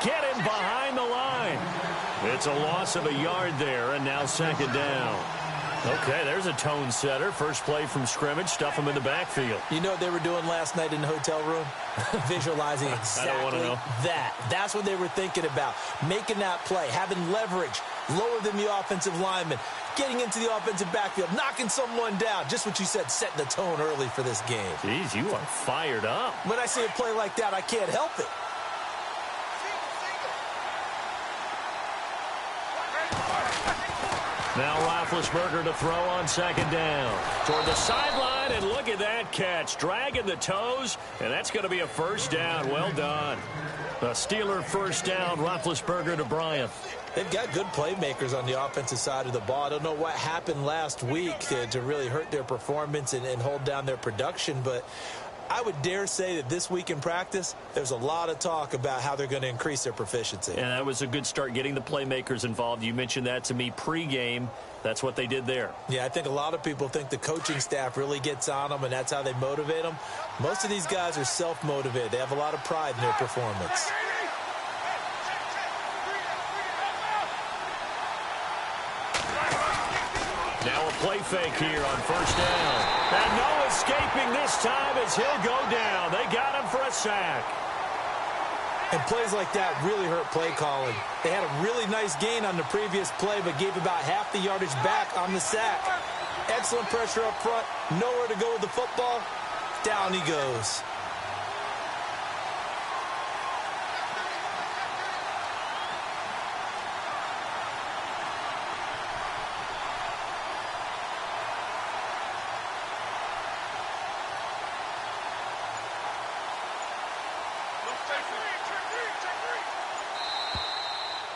get him behind the line. It's a loss of a yard there, and now second down. Okay, there's a tone setter. First play from scrimmage, stuff him in the backfield. You know what they were doing last night in the hotel room? Visualizing exactly I don't want to know. that. That's what they were thinking about. Making that play, having leverage, lower than the offensive lineman, getting into the offensive backfield, knocking someone down. Just what you said, setting the tone early for this game. Jeez, you are fired up. When I see a play like that, I can't help it. Now Roethlisberger to throw on second down. Toward the sideline, and look at that catch. Dragging the toes, and that's going to be a first down. Well done. A Steeler first down, Roethlisberger to Bryant. They've got good playmakers on the offensive side of the ball. I don't know what happened last week to really hurt their performance and hold down their production, but I would dare say that this week in practice, there's a lot of talk about how they're going to increase their proficiency. And that was a good start, getting the playmakers involved. You mentioned that to me pregame. That's what they did there. Yeah, I think a lot of people think the coaching staff really gets on them, and that's how they motivate them. Most of these guys are self-motivated. They have a lot of pride in their performance. Now a play fake here on first down. And no escaping this time as he'll go down. They got him for a sack. And plays like that really hurt play calling. They had a really nice gain on the previous play, but gave about half the yardage back on the sack. Excellent pressure up front. Nowhere to go with the football. Down he goes.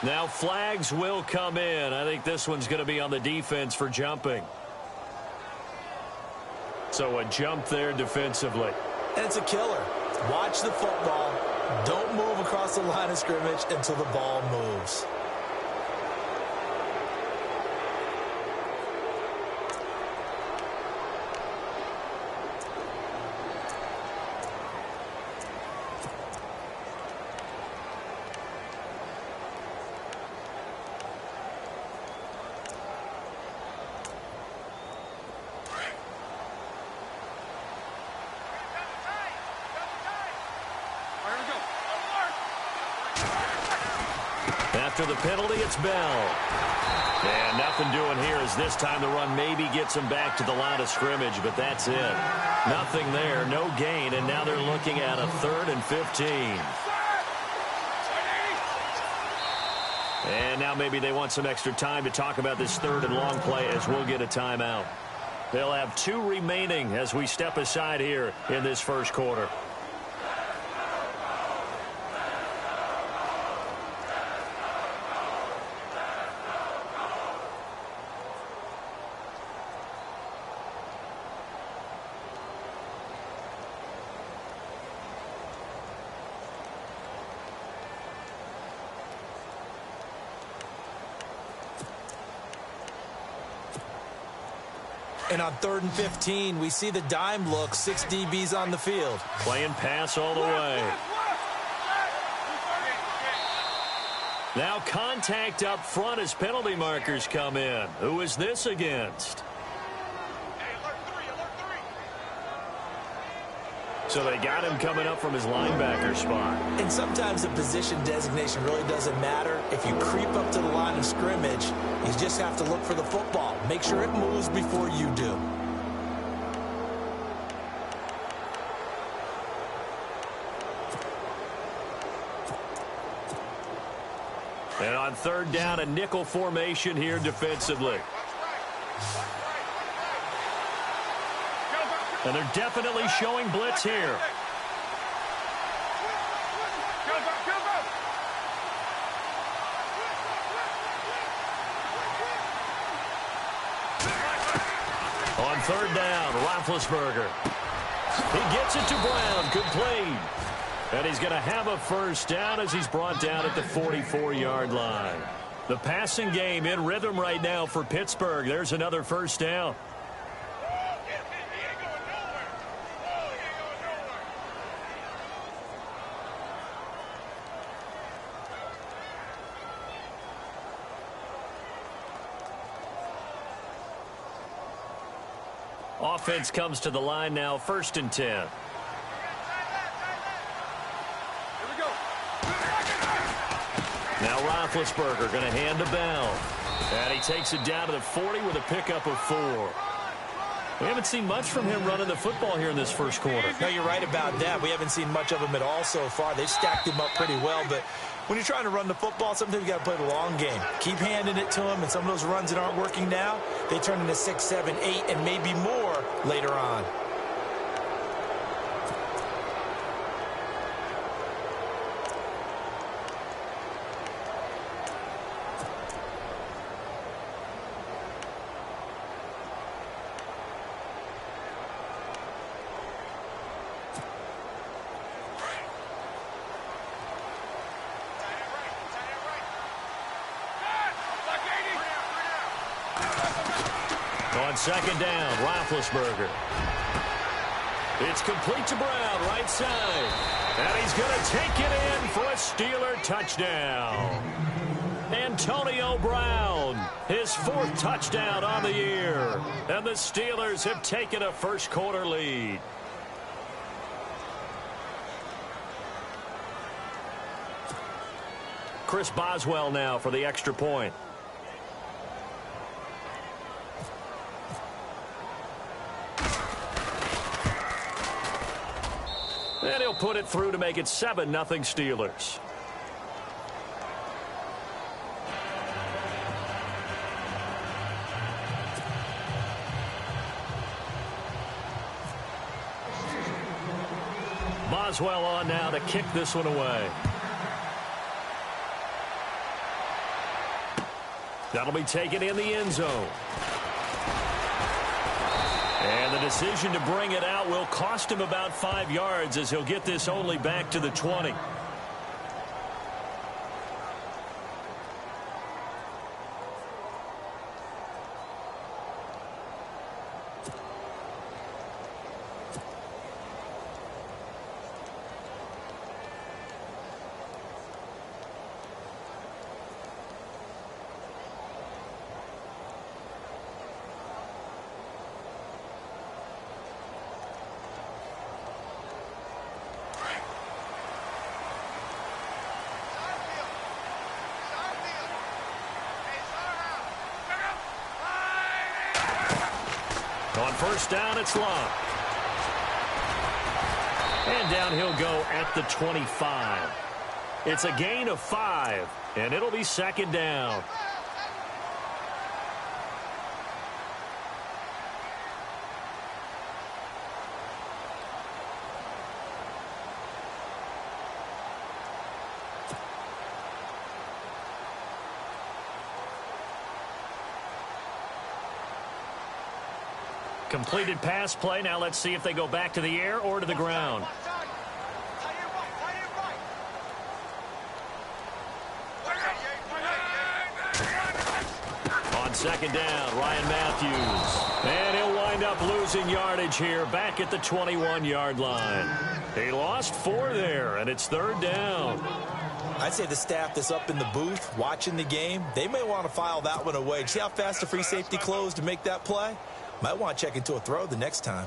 Now flags will come in. I think this one's going to be on the defense for jumping. So a jump there defensively. And it's a killer. Watch the football. Don't move across the line of scrimmage until the ball moves. After the penalty, it's Bell. And nothing doing here as this time the run maybe gets him back to the line of scrimmage, but that's it. Nothing there, no gain, and now they're looking at a 3rd and 15. And now maybe they want some extra time to talk about this 3rd and long play as we'll get a timeout. They'll have 2 remaining as we step aside here in this first quarter. And on 3rd and 15, we see the dime look, 6 DBs on the field. Playing pass all the way. Now contact up front as penalty markers come in. Who is this against? So they got him coming up from his linebacker spot. And sometimes the position designation really doesn't matter. If you creep up to the line of scrimmage, you just have to look for the football. Make sure it moves before you do. And on 3rd down, a nickel formation here defensively. And they're definitely showing blitz here. On 3rd down, Roethlisberger. He gets it to Brown, complete. And he's going to have a first down as he's brought down at the 44-yard line. The passing game in rhythm right now for Pittsburgh. There's another first down. Offense comes to the line now, 1st and 10. Here we go. Now Roethlisberger going to hand to Bell. And he takes it down to the 40 with a pickup of 4. We haven't seen much from him running the football here in this first quarter. No, you're right about that. We haven't seen much of him at all so far. They've stacked him up pretty well, but when you're trying to run the football, sometimes you got to play the long game. Keep handing it to him, and some of those runs that aren't working now, they turn into 6, 7, 8, and maybe more later on. On 2nd down, Roethlisberger. It's complete to Brown, right side. And he's going to take it in for a Steeler touchdown. Antonio Brown, his 4th touchdown on the year. And the Steelers have taken a first-quarter lead. Chris Boswell now for the extra point. And he'll put it through to make it 7-0 Steelers. Boswell on now to kick this one away. That'll be taken in the end zone. And the decision to bring it out will cost him about 5 yards as he'll get this only back to the 20. On 1st down, it's Love. And down he'll go at the 25. It's a gain of 5, and it'll be 2nd down. Completed pass play. Now let's see if they go back to the air or to the ground. On 2nd down, Ryan Matthews. And he'll wind up losing yardage here back at the 21-yard line. He lost 4 there, and it's 3rd down. I'd say the staff that's up in the booth watching the game, they may want to file that one away. See how fast the free safety closed to make that play? Might want to check into a throw the next time.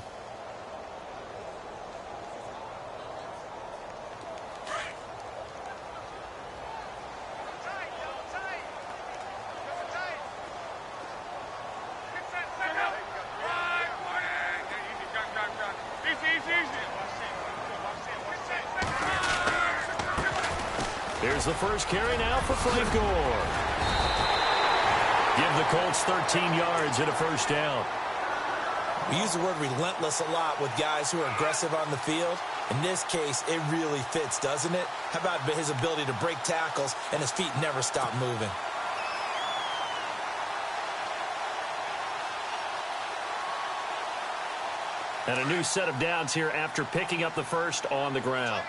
Here's the first carry now for Frank Gore. Give the Colts 13 yards and a 1st down. We use the word relentless a lot with guys who are aggressive on the field. In this case, it really fits, doesn't it? How about his ability to break tackles and his feet never stop moving? And a new set of downs here after picking up the first on the ground.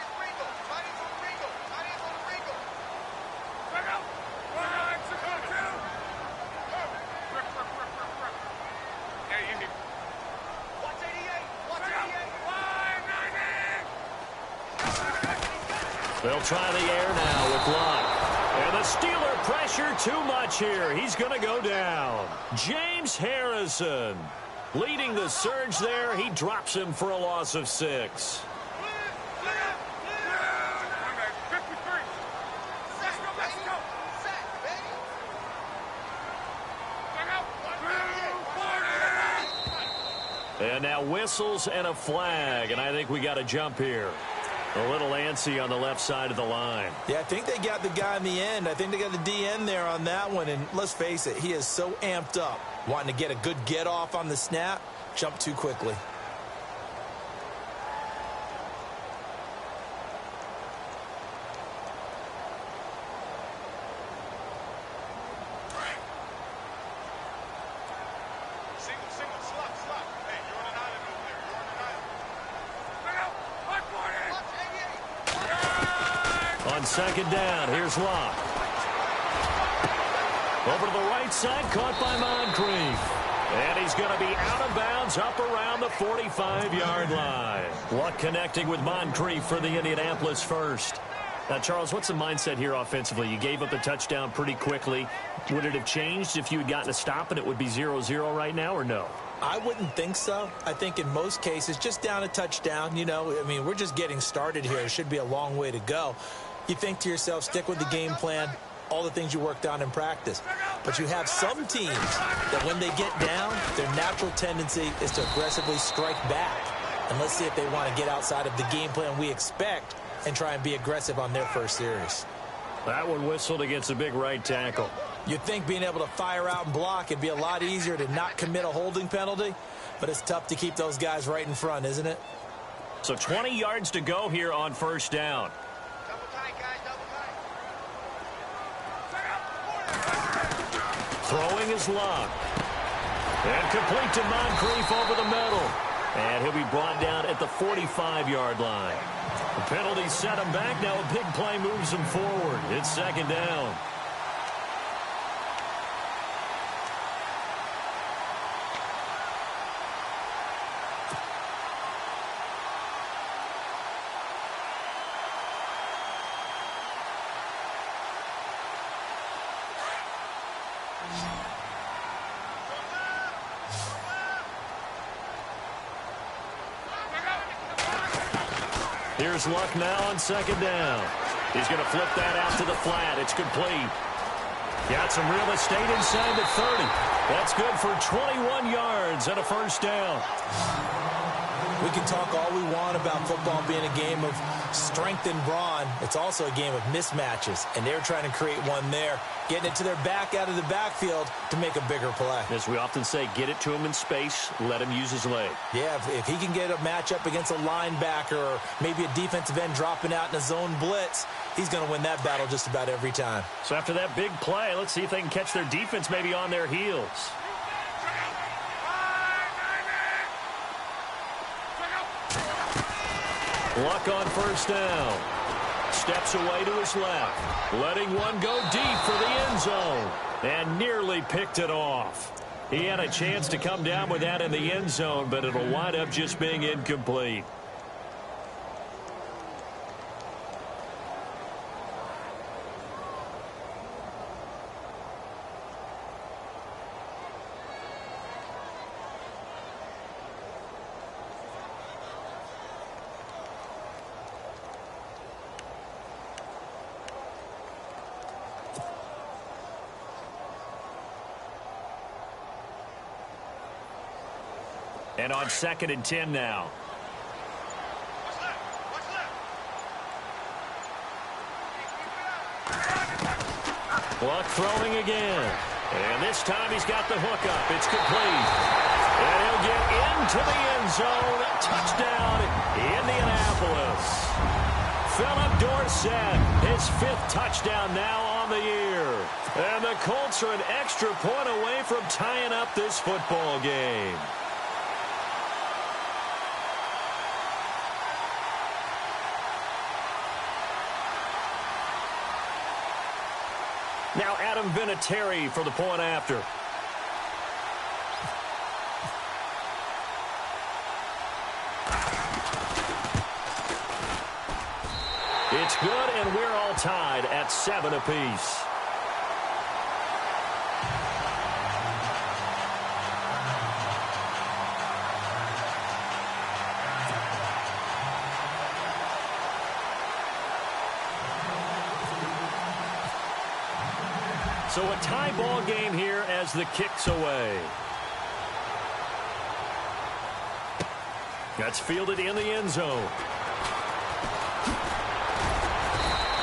They'll try the air now with Luck. And the Steeler pressure too much here. He's going to go down. James Harrison. Leading the surge there, he drops him for a loss of 6. And now whistles and a flag, and I think we got a jump here. A little antsy on the left side of the line. Yeah, I think they got the guy in the end. I think they got the DN there on that one, and let's face it, he is so amped up, wanting to get a good get-off on the snap, jump too quickly. On second down, here's Locke. Over to the right side, caught by Moncrief. And he's going to be out of bounds up around the 45-yard line. Locke connecting with Moncrief for the Indianapolis first. Now, Charles, what's the mindset here offensively? You gave up the touchdown pretty quickly. Would it have changed if you had gotten a stop and it would be 0-0 right now, or no? I wouldn't think so. I think in most cases, just down a touchdown, you know, I mean, we're just getting started here. It should be a long way to go. You think to yourself, stick with the game plan, all the things you worked on in practice. But you have some teams that when they get down, their natural tendency is to aggressively strike back. And let's see if they want to get outside of the game plan we expect and try and be aggressive on their first series. That one whistled against a big right tackle. You'd think being able to fire out and block would be a lot easier to not commit a holding penalty, but it's tough to keep those guys right in front, isn't it? So 20 yards to go here on first down. Throwing is Locke. And complete to Moncrief over the middle. And he'll be brought down at the 45-yard line. The penalty set him back. Now a big play moves him forward. It's second down. Here's Luck now on second down. He's going to flip that out to the flat. It's complete. Got some real estate inside the 30. That's good for 21 yards and a first down. We can talk all we want about football being a game of strength and brawn. It's also a game of mismatches, and they're trying to create one there, getting it to their back out of the backfield to make a bigger play. As we often say, get it to him in space, let him use his leg. Yeah, if he can get a matchup against a linebacker or maybe a defensive end dropping out in a zone blitz, he's going to win that battle just about every time. So after that big play, let's see if they can catch their defense maybe on their heels. Luck on first down. Steps away to his left. Letting one go deep for the end zone. And nearly picked it off. He had a chance to come down with that in the end zone, but it'll wind up just being incomplete. And on 2nd and 10 now. Luck throwing again. And this time he's got the hook up. It's complete. And he'll get into the end zone. Touchdown, Indianapolis. Philip Dorsett, his 5th touchdown now on the year. And the Colts are an extra point away from tying up this football game. Now Adam Vinatieri for the point after. It's good, and we're all tied at 7 apiece. So a tie ball game here as the kick's away. That's fielded in the end zone.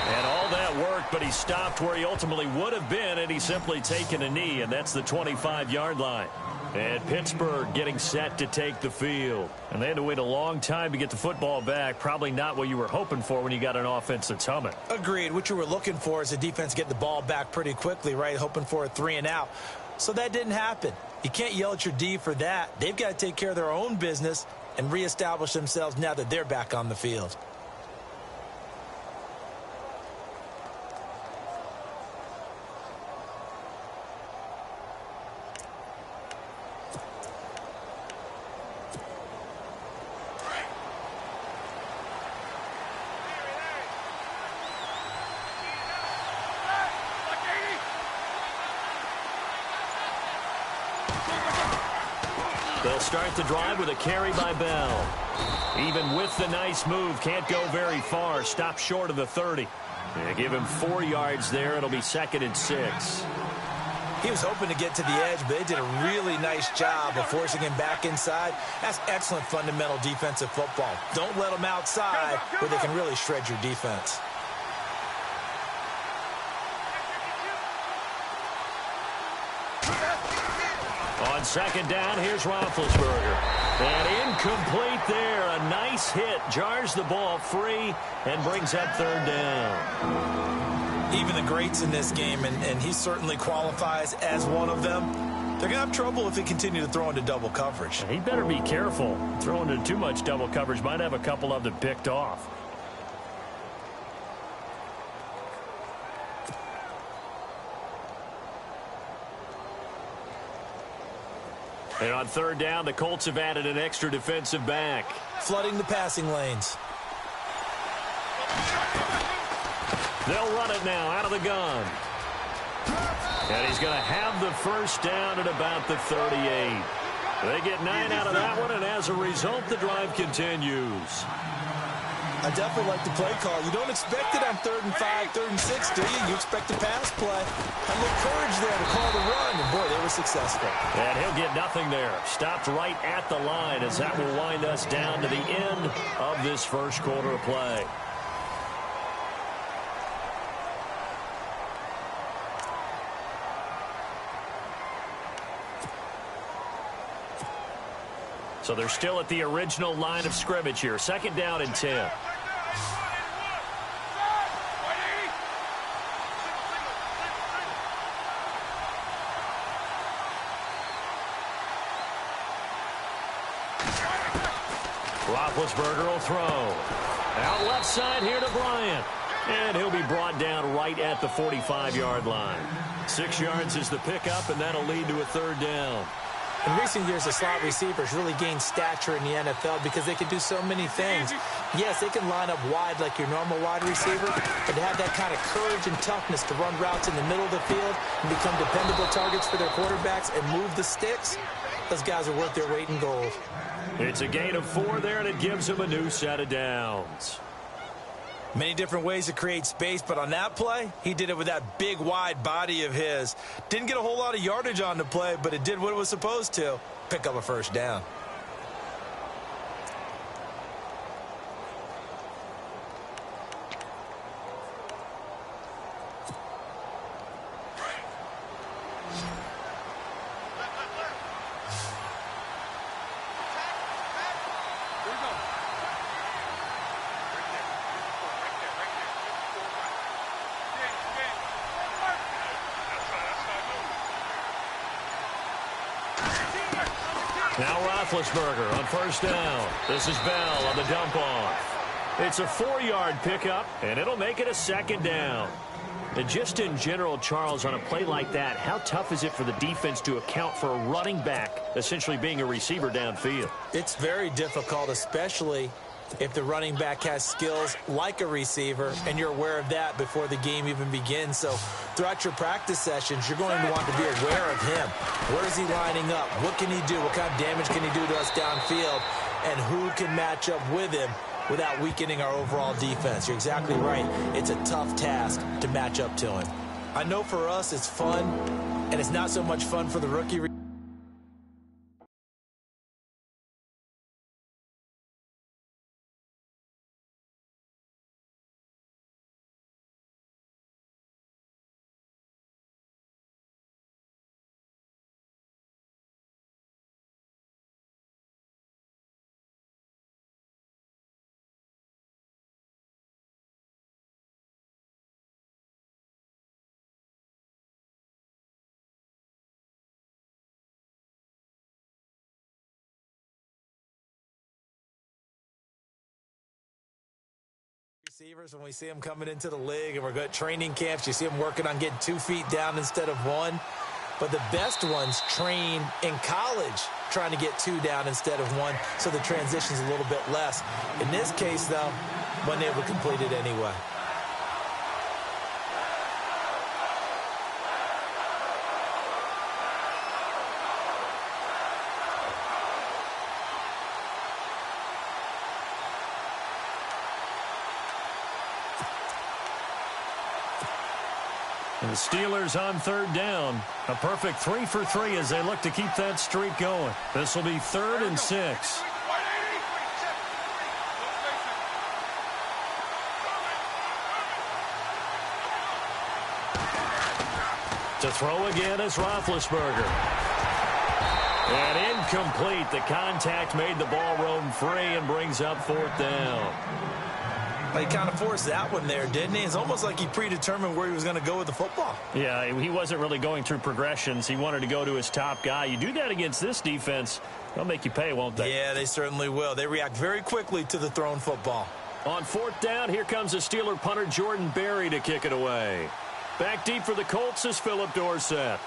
And all that worked, but he stopped where he ultimately would have been, and he's simply taken a knee, and that's the 25-yard line. And Pittsburgh getting set to take the field. And they had to wait a long time to get the football back. Probably not what you were hoping for when you got an offense that's humming. Agreed. What you were looking for is the defense getting the ball back pretty quickly, right? Hoping for a 3-and-out. So that didn't happen. You can't yell at your D for that. They've got to take care of their own business and reestablish themselves now that they're back on the field. They'll start the drive with a carry by Bell. Even with the nice move, can't go very far. Stop short of the 30. They give him 4 yards there. It'll be 2nd and 6. He was hoping to get to the edge, but they did a really nice job of forcing him back inside. That's excellent fundamental defensive football. Don't let them outside where they can really shred your defense. On 2nd down, here's Roethlisberger. And incomplete there. A nice hit. Jars the ball free and brings up 3rd down. Even the greats in this game, and he certainly qualifies as one of them, they're going to have trouble if they continue to throw into double coverage. He better be careful. Throwing into too much double coverage might have a couple of them picked off. And on 3rd down, the Colts have added an extra defensive back. Flooding the passing lanes. They'll run it now out of the gun. And he's going to have the 1st down at about the 38. They get 9 out of that one, and as a result, the drive continues. I definitely like the play call. You don't expect it on 3rd and 5, 3rd and 6, do you? You expect a pass play. Had a little courage there to call the run, and boy, they were successful. And he'll get nothing there. Stopped right at the line as that will wind us down to the end of this 1st quarter of play. So they're still at the original line of scrimmage here. 2nd down and 10. Roethlisberger will throw. Out left side here to Bryant. And he'll be brought down right at the 45-yard line. 6 yards is the pickup, and that'll lead to a 3rd down. In recent years, the slot receivers really gained stature in the NFL because they can do so many things. Yes, they can line up wide like your normal wide receiver, but to have that kind of courage and toughness to run routes in the middle of the field and become dependable targets for their quarterbacks and move the sticks, those guys are worth their weight in gold. It's a gain of 4 there, and it gives them a new set of downs. Many different ways to create space, but on that play, he did it with that big, wide body of his. Didn't get a whole lot of yardage on the play, but it did what it was supposed to. Pick up a 1st down. Now Roethlisberger on 1st down. This is Bell on the dump off. It's a 4-yard pickup, and it'll make it a 2nd down. And just in general, Charles, on a play like that, how tough is it for the defense to account for a running back essentially being a receiver downfield? It's very difficult, especially if the running back has skills like a receiver, and you're aware of that before the game even begins. So throughout your practice sessions, you're going to want to be aware of him. Where is he lining up? What can he do? What kind of damage can he do to us downfield? And who can match up with him without weakening our overall defense? You're exactly right. It's a tough task to match up to him. I know for us it's fun, and it's not so much fun for the rookie. Receivers, when we see them coming into the league and we're good training camps, you see them working on getting 2 feet down instead of 1. But the best ones train in college trying to get 2 down instead of 1, so the transition's a little bit less. In this case, though, wasn't able to complete it anyway. And the Steelers on 3rd down. A perfect 3 for 3 as they look to keep that streak going. This will be 3rd and 6. To throw again is Roethlisberger. And incomplete. The contact made the ball roam free and brings up 4th down. He kind of forced that one there, didn't he? It's almost like he predetermined where he was going to go with the football. Yeah, he wasn't really going through progressions. He wanted to go to his top guy. You do that against this defense, they'll make you pay, won't they? Yeah, they certainly will. They react very quickly to the thrown football. On 4th down, here comes a Steeler punter, Jordan Berry, to kick it away. Back deep for the Colts is Philip Dorsett.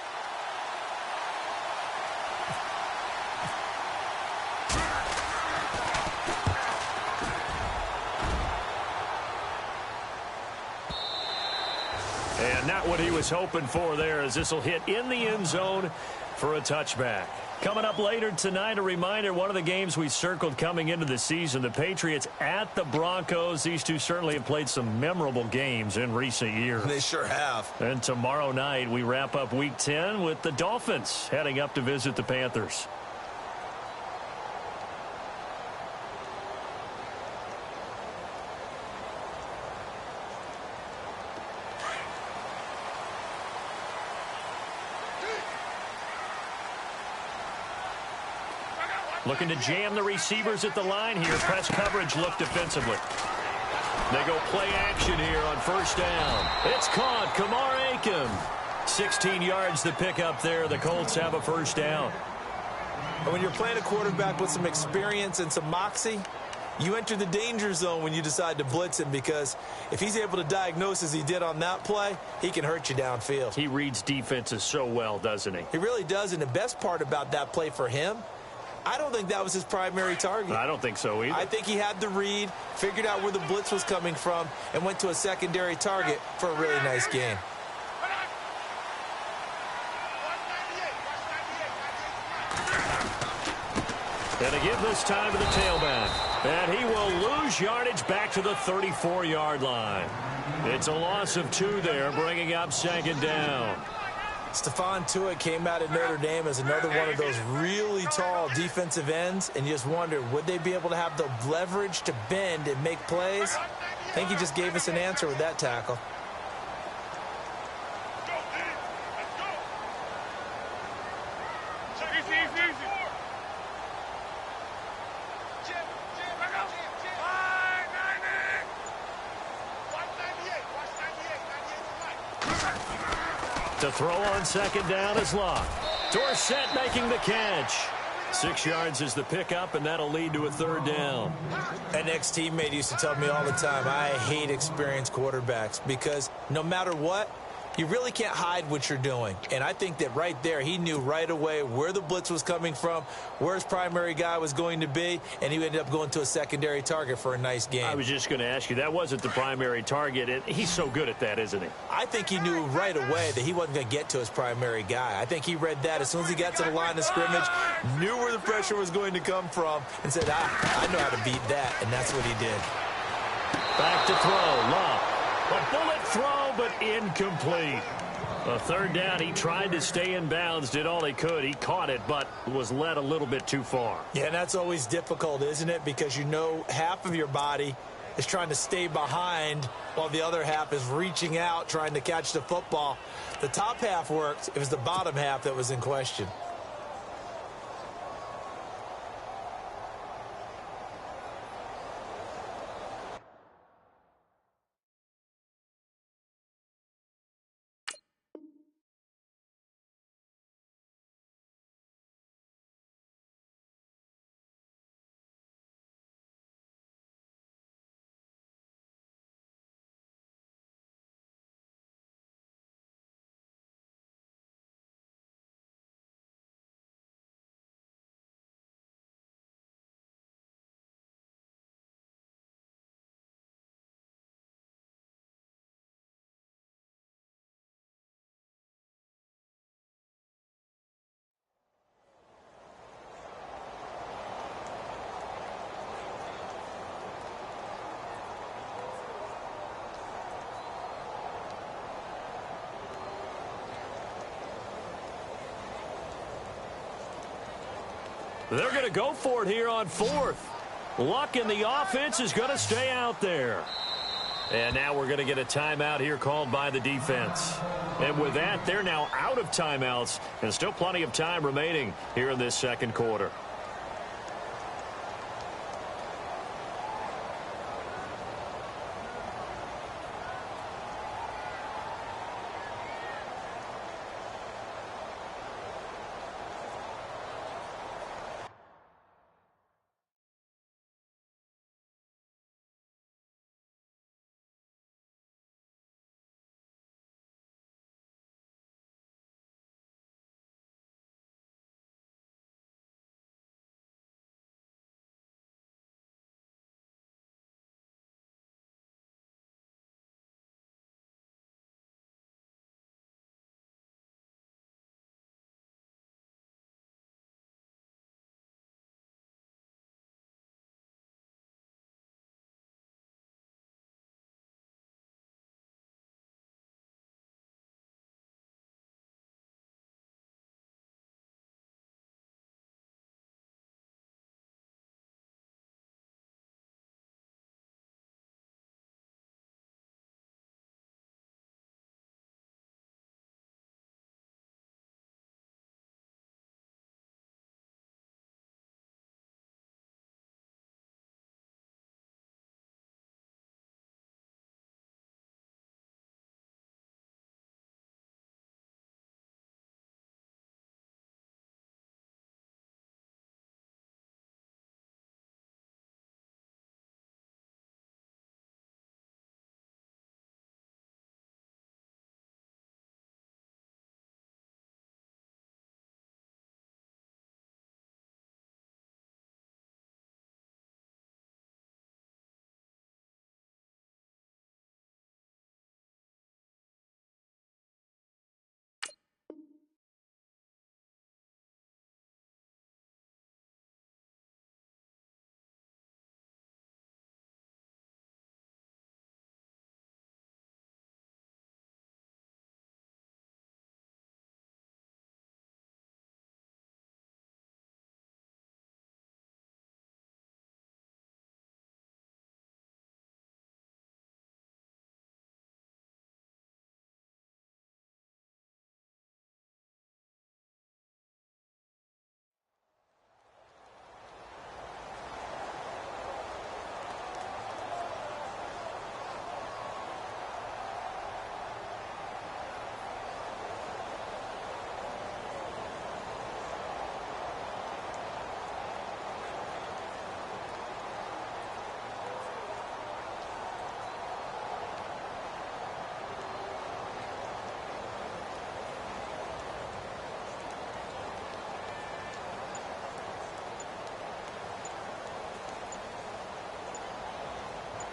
And not what he was hoping for there, as this will hit in the end zone for a touchback. Coming up later tonight, a reminder, one of the games we circled coming into the season, the Patriots at the Broncos. These two certainly have played some memorable games in recent years. They sure have. And tomorrow night, we wrap up Week 10 with the Dolphins heading up to visit the Panthers. Looking to jam the receivers at the line here. Press coverage look defensively. They go play action here on 1st down. It's caught. Kamar Aiken. 16 yards to pick up there. The Colts have a 1st down. And when you're playing a quarterback with some experience and some moxie, you enter the danger zone when you decide to blitz him, because if he's able to diagnose as he did on that play, he can hurt you downfield. He reads defenses so well, doesn't he? He really does, and the best part about that play for him, I don't think that was his primary target. I don't think so either. I think he had the read, figured out where the blitz was coming from, and went to a secondary target for a really nice gain. And to give this time to the tailback. And he will lose yardage back to the 34-yard line. It's a loss of 2 there, bringing up 2nd down. Stephon Tuitt came out of Notre Dame as another one of those really tall defensive ends, and you just wonder, would they be able to have the leverage to bend and make plays? I think he just gave us an answer with that tackle. To throw on 2nd down is Locke. Dorsett making the catch. 6 yards is the pickup, and that'll lead to a 3rd down. An ex-teammate used to tell me all the time, I hate experienced quarterbacks, because no matter what, you really can't hide what you're doing. And I think that right there, he knew right away where the blitz was coming from, where his primary guy was going to be, and he ended up going to a secondary target for a nice game. I was just going to ask you, that wasn't the primary target. He's so good at that, isn't he? I think he knew right away that he wasn't going to get to his primary guy. I think he read that as soon as he got to the line of scrimmage, knew where the pressure was going to come from, and said, I know how to beat that, and that's what he did. Back to throw, Locke. A bullet throw, but incomplete. A third down, he tried to stay in bounds, did all he could. He caught it, but was led a little bit too far. Yeah, and that's always difficult, isn't it? Because you know half of your body is trying to stay behind while the other half is reaching out, trying to catch the football. The top half worked. It was the bottom half that was in question. They're going to go for it here on fourth. Luck in the offense is going to stay out there. And now we're going to get a timeout here called by the defense. And with that, they're now out of timeouts and still plenty of time remaining here in this second quarter.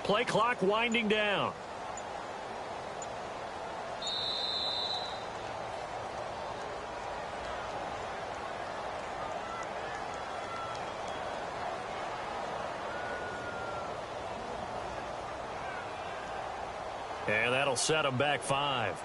Play clock winding down. And that'll set them back 5.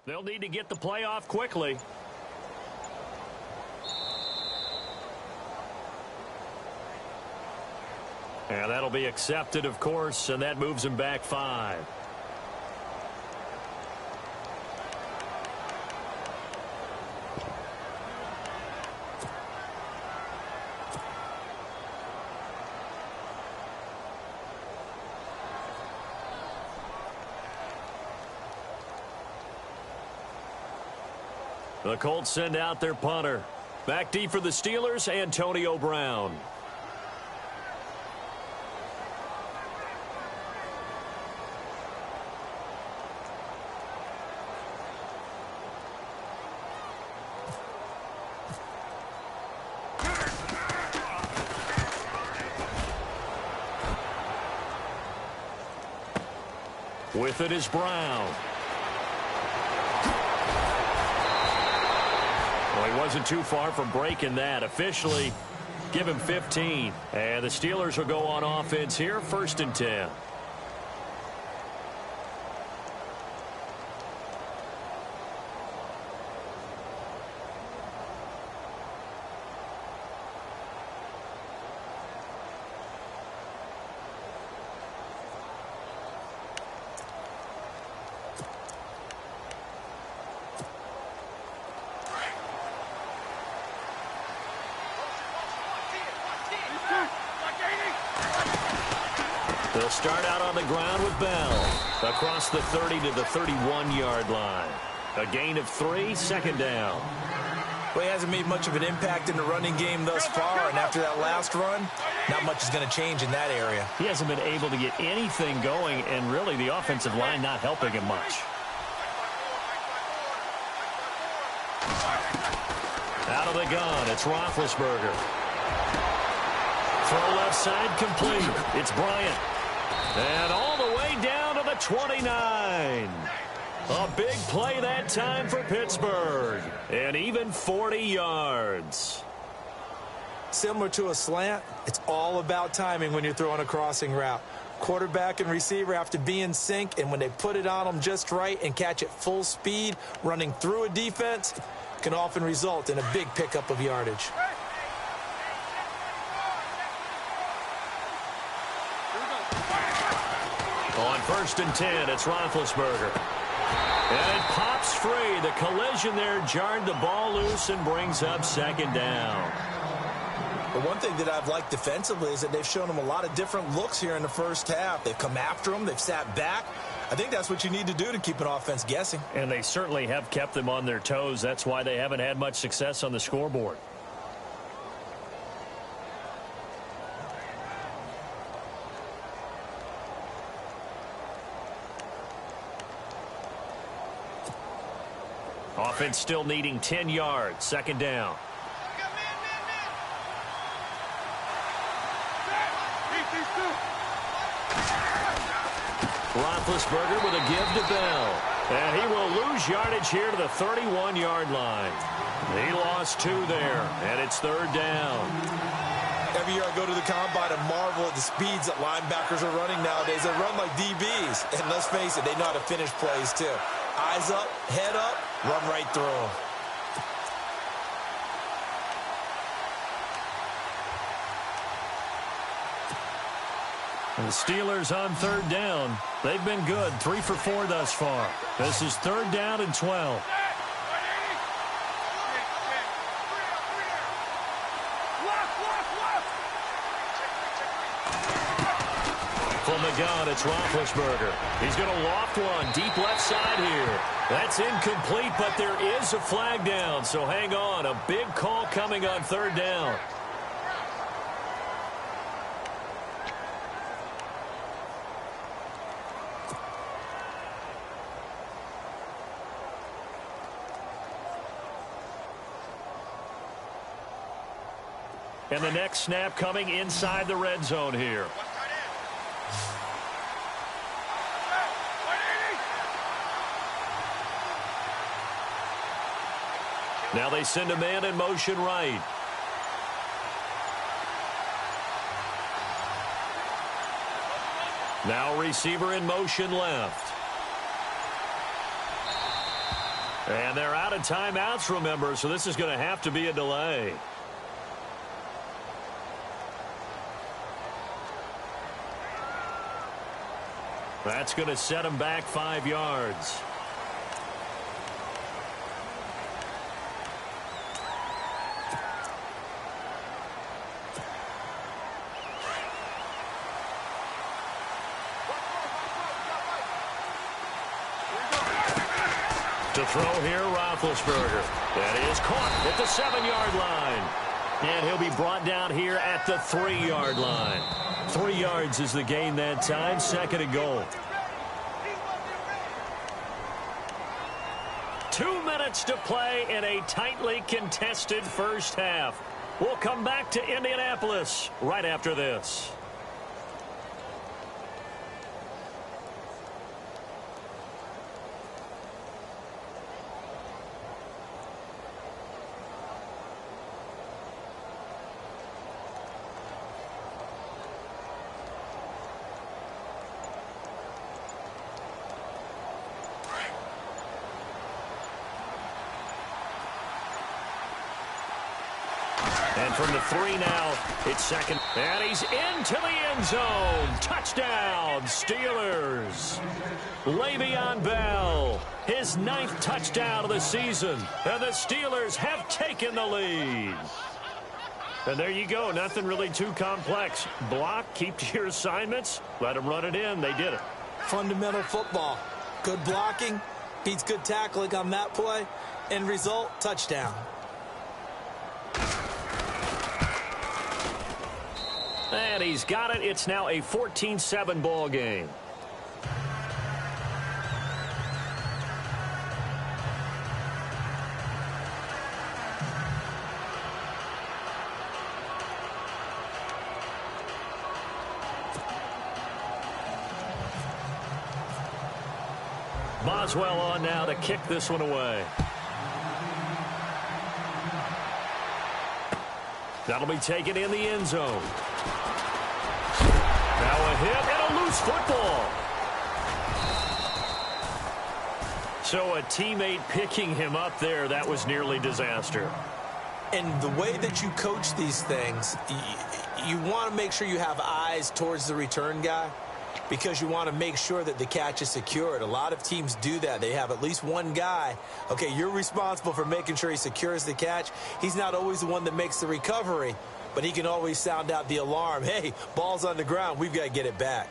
They'll need to get the play off quickly. And that'll be accepted, of course, and that moves him back 5. The Colts send out their punter. Back deep for the Steelers, Antonio Brown. With it is Brown. Well, he wasn't too far from breaking that. Officially, give him 15. And the Steelers will go on offense here, 1st and 10. They'll start out on the ground with Bell. Across the 30 to the 31-yard line. A gain of 3, 2nd down. Well, he hasn't made much of an impact in the running game thus far, and after that last run, not much is going to change in that area. He hasn't been able to get anything going, and really the offensive line not helping him much. Out of the gun, it's Roethlisberger. Throw left side complete. It's Bryant. And all the way down to the 29. A big play that time for Pittsburgh. And even 40 yards. Similar to a slant, it's all about timing when you're throwing a crossing route. Quarterback and receiver have to be in sync, and when they put it on them just right and catch it full speed, running through a defense, can often result in a big pickup of yardage. On 1st and 10, it's Roethlisberger. And it pops free. The collision there jarred the ball loose and brings up 2nd down. But one thing that I've liked defensively is that they've shown them a lot of different looks here in the first half. They've come after them. They've sat back. I think that's what you need to do to keep an offense guessing. And they certainly have kept them on their toes. That's why they haven't had much success on the scoreboard. Offense still needing 10 yards. 2nd down. Roethlisberger with a give to Bell. And he will lose yardage here to the 31-yard line. He lost 2 there, and it's 3rd down. Every year I go to the combine and marvel at the speeds that linebackers are running nowadays. They run like DBs. And let's face it, they know how to finish plays too. Eyes up, head up, run right through them. And the Steelers on 3rd down. They've been good, 3 for 4 thus far. This is 3rd down and 12. From the gun, it's Roethlisberger. He's going to loft one deep left side here. That's incomplete, but there is a flag down, so hang on. A big call coming on 3rd down. And the next snap coming inside the red zone here. Now they send a man in motion right. Now receiver in motion left. And they're out of timeouts, remember, so this is going to have to be a delay. That's going to set them back 5 yards. To throw here, Roethlisberger. That is caught at the 7-yard line. And he'll be brought down here at the 3-yard line. 3 yards is the gain that time. 2nd and goal. 2 minutes to play in a tightly contested first half. We'll come back to Indianapolis right after this. And from the 3 now, it's 2nd. And he's into the end zone. Touchdown, Steelers. Le'Veon Bell, his 9th touchdown of the season. And the Steelers have taken the lead. And there you go. Nothing really too complex. Block, keep to your assignments, let them run it in. They did it. Fundamental football. Good blocking, beats good tackling on that play. End result, touchdown. And he's got it. It's now a 14-7 ball game. Boswell on now to kick this one away. That'll be taken in the end zone. Now a hit and a loose football. So a teammate picking him up there, that was nearly disaster. And the way that you coach these things, you want to make sure you have eyes towards the return guy because you want to make sure that the catch is secured. A lot of teams do that. They have at least one guy. Okay, you're responsible for making sure he secures the catch. He's not always the one that makes the recovery, but he can always sound out the alarm. Hey, ball's on the ground. We've got to get it back.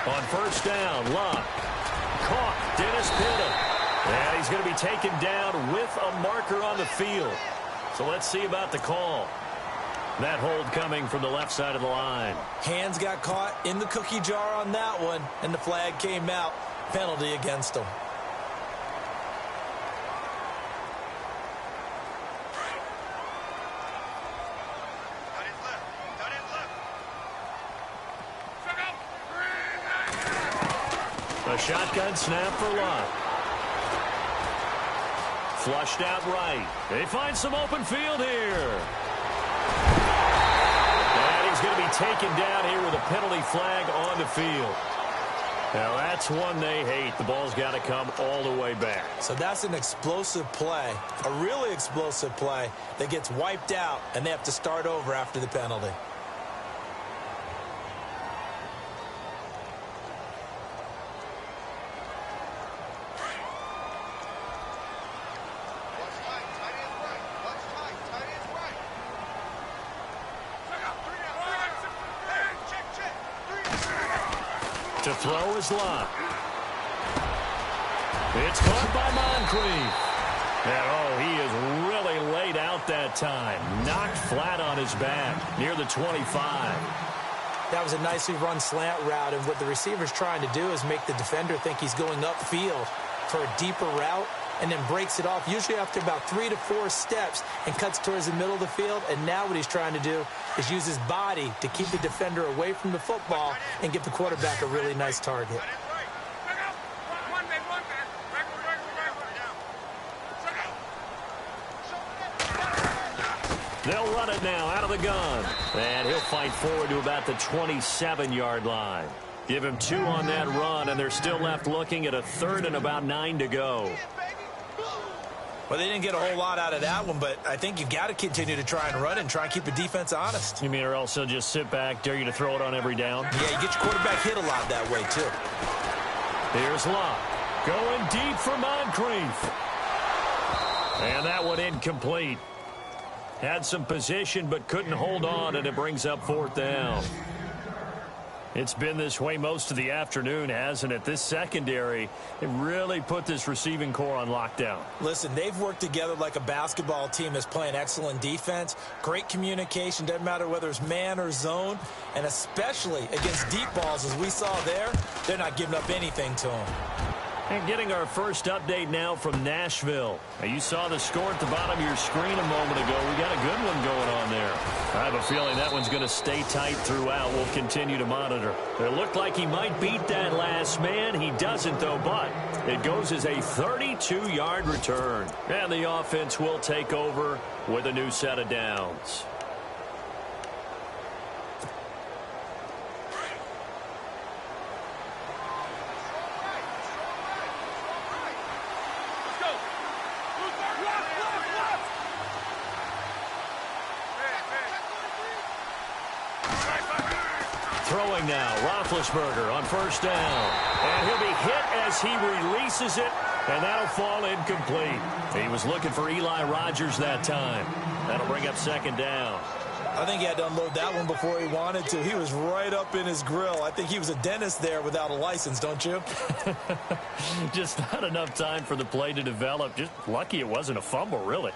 On first down, Luck. Caught, Dennis Pitta. And he's going to be taken down with a marker on the field. So let's see about the call. That hold coming from the left side of the line. Hands got caught in the cookie jar on that one, and the flag came out. Penalty against him. A shotgun snap for Luck. Flushed out right. They find some open field here. And he's going to be taken down here with a penalty flag on the field. Now that's one they hate. The ball's got to come all the way back. So that's an explosive play, a really explosive play that gets wiped out, and they have to start over after the penalty. To throw is Luck. It's caught by Moncrief. And he is really laid out that time. Knocked flat on his back near the 25. That was a nicely run slant route, and what the receiver's trying to do is make the defender think he's going upfield for a deeper route and then breaks it off, usually after about 3 to 4 steps, and cuts towards the middle of the field. And now what he's trying to do is use his body to keep the defender away from the football and give the quarterback a really nice target. They'll run it now out of the gun. And he'll fight forward to about the 27-yard line. Give him 2 on that run, and they're still left looking at a 3rd and about 9 to go. Well, they didn't get a whole lot out of that one, but I think you've got to continue to try and run and try and keep the defense honest. You mean or else they'll just sit back, dare you to throw it on every down? Yeah, you get your quarterback hit a lot that way, too. Here's Locke. Going deep for Moncrief. And that one incomplete. Had some position but couldn't hold on, and it brings up 4th down. It's been this way most of the afternoon, hasn't it? This secondary, it really put this receiving core on lockdown. Listen, they've worked together like a basketball team that's playing excellent defense. Great communication, doesn't matter whether it's man or zone. And especially against deep balls, as we saw there, they're not giving up anything to them. And getting our first update now from Nashville. Now, you saw the score at the bottom of your screen a moment ago. We got a good one going on there. I have a feeling that one's going to stay tight throughout. We'll continue to monitor. It looked like he might beat that last man. He doesn't, though, but it goes as a 32-yard return. And the offense will take over with a new set of downs. Throwing now, Roethlisberger on 1st down. And he'll be hit as he releases it, and that'll fall incomplete. He was looking for Eli Rogers that time. That'll bring up 2nd down. I think he had to unload that one before he wanted to. He was right up in his grill. I think he was a dentist there without a license, don't you? Just not enough time for the play to develop. Just lucky it wasn't a fumble, really.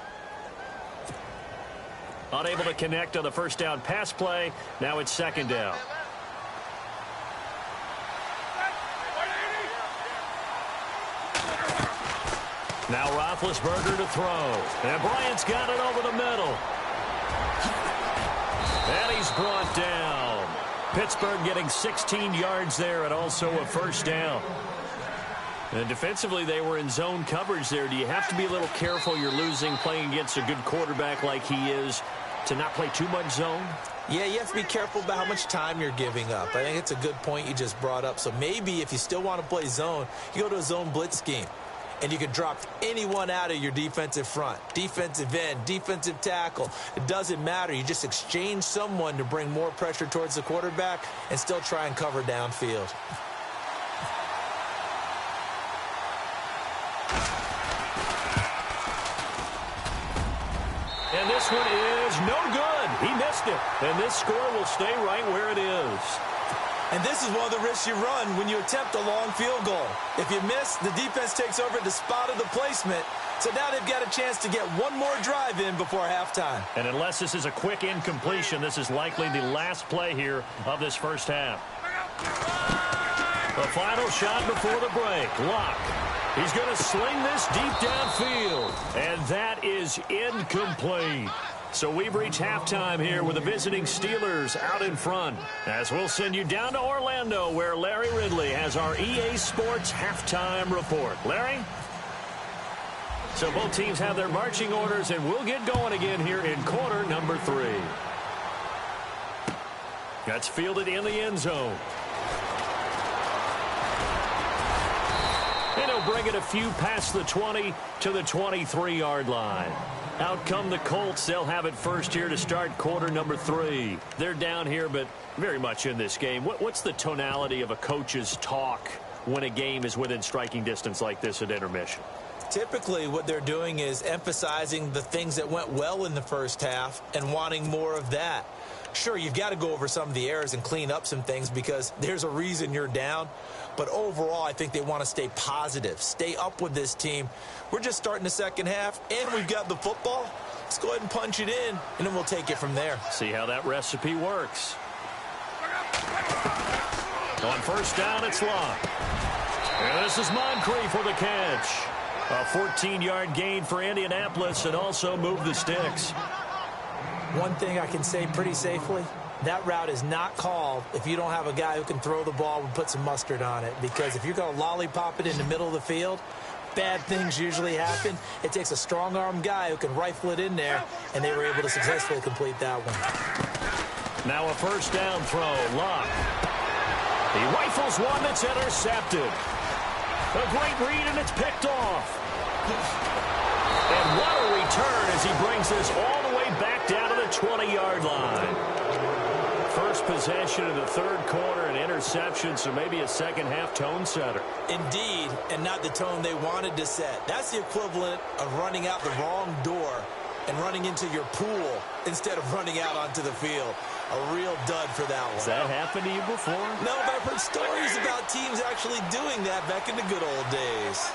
Unable to connect on the 1st down pass play. Now it's 2nd down. Now Roethlisberger to throw. And Bryant's got it over the middle. And he's brought down. Pittsburgh getting 16 yards there and also a 1st down. And defensively, they were in zone coverage there. Do you have to be a little careful? You're losing playing against a good quarterback like he is to not play too much zone? Yeah, you have to be careful about how much time you're giving up. I think it's a good point you just brought up. So maybe if you still want to play zone, you go to a zone blitz scheme. And you can drop anyone out of your defensive front. Defensive end, defensive tackle. It doesn't matter. You just exchange someone to bring more pressure towards the quarterback and still try and cover downfield. And this one is no good. He missed it. And this score will stay right where it is. And this is one of the risks you run when you attempt a long field goal. If you miss, the defense takes over at the spot of the placement. So now they've got a chance to get one more drive in before halftime. And unless this is a quick incompletion, this is likely the last play here of this 1st half. The final shot before the break. Locke. He's going to sling this deep downfield. And that is incomplete. So we've reached halftime here with the visiting Steelers out in front. As we'll send you down to Orlando where Larry Ridley has our EA Sports halftime report. Larry? So both teams have their marching orders, and we'll get going again here in quarter number 3. That's fielded in the end zone. And he'll bring it a few past the 20 to the 23-yard line. Out come the Colts. They'll have it first here to start quarter number 3. They're down here, but very much in this game. What's the tonality of a coach's talk when a game is within striking distance like this at intermission? Typically, what they're doing is emphasizing the things that went well in the 1st half and wanting more of that. Sure, you've got to go over some of the errors and clean up some things because there's a reason you're down. But overall, I think they want to stay positive, stay up with this team. We're just starting the 2nd half, and we've got the football. Let's go ahead and punch it in, and then we'll take it from there. See how that recipe works. On 1st down, it's Locke. And this is Moncrief for the catch. A 14-yard gain for Indianapolis and also move the sticks. One thing I can say pretty safely, that route is not called if you don't have a guy who can throw the ball and put some mustard on it. Because if you're going to lollipop it in the middle of the field, bad things usually happen. It takes a strong-arm guy who can rifle it in there, and they were able to successfully complete that one. Now a first down throw. Luck. He rifles one that's intercepted. A great read, and it's picked off. And what a return as he brings this all the way back down to the 20-yard line. First possession of the third quarter, an interception, so maybe a second-half tone setter. Indeed, and not the tone they wanted to set. That's the equivalent of running out the wrong door and running into your pool instead of running out onto the field. A real dud for that one. Has that happened to you before? No, but I've heard stories about teams actually doing that back in the good old days.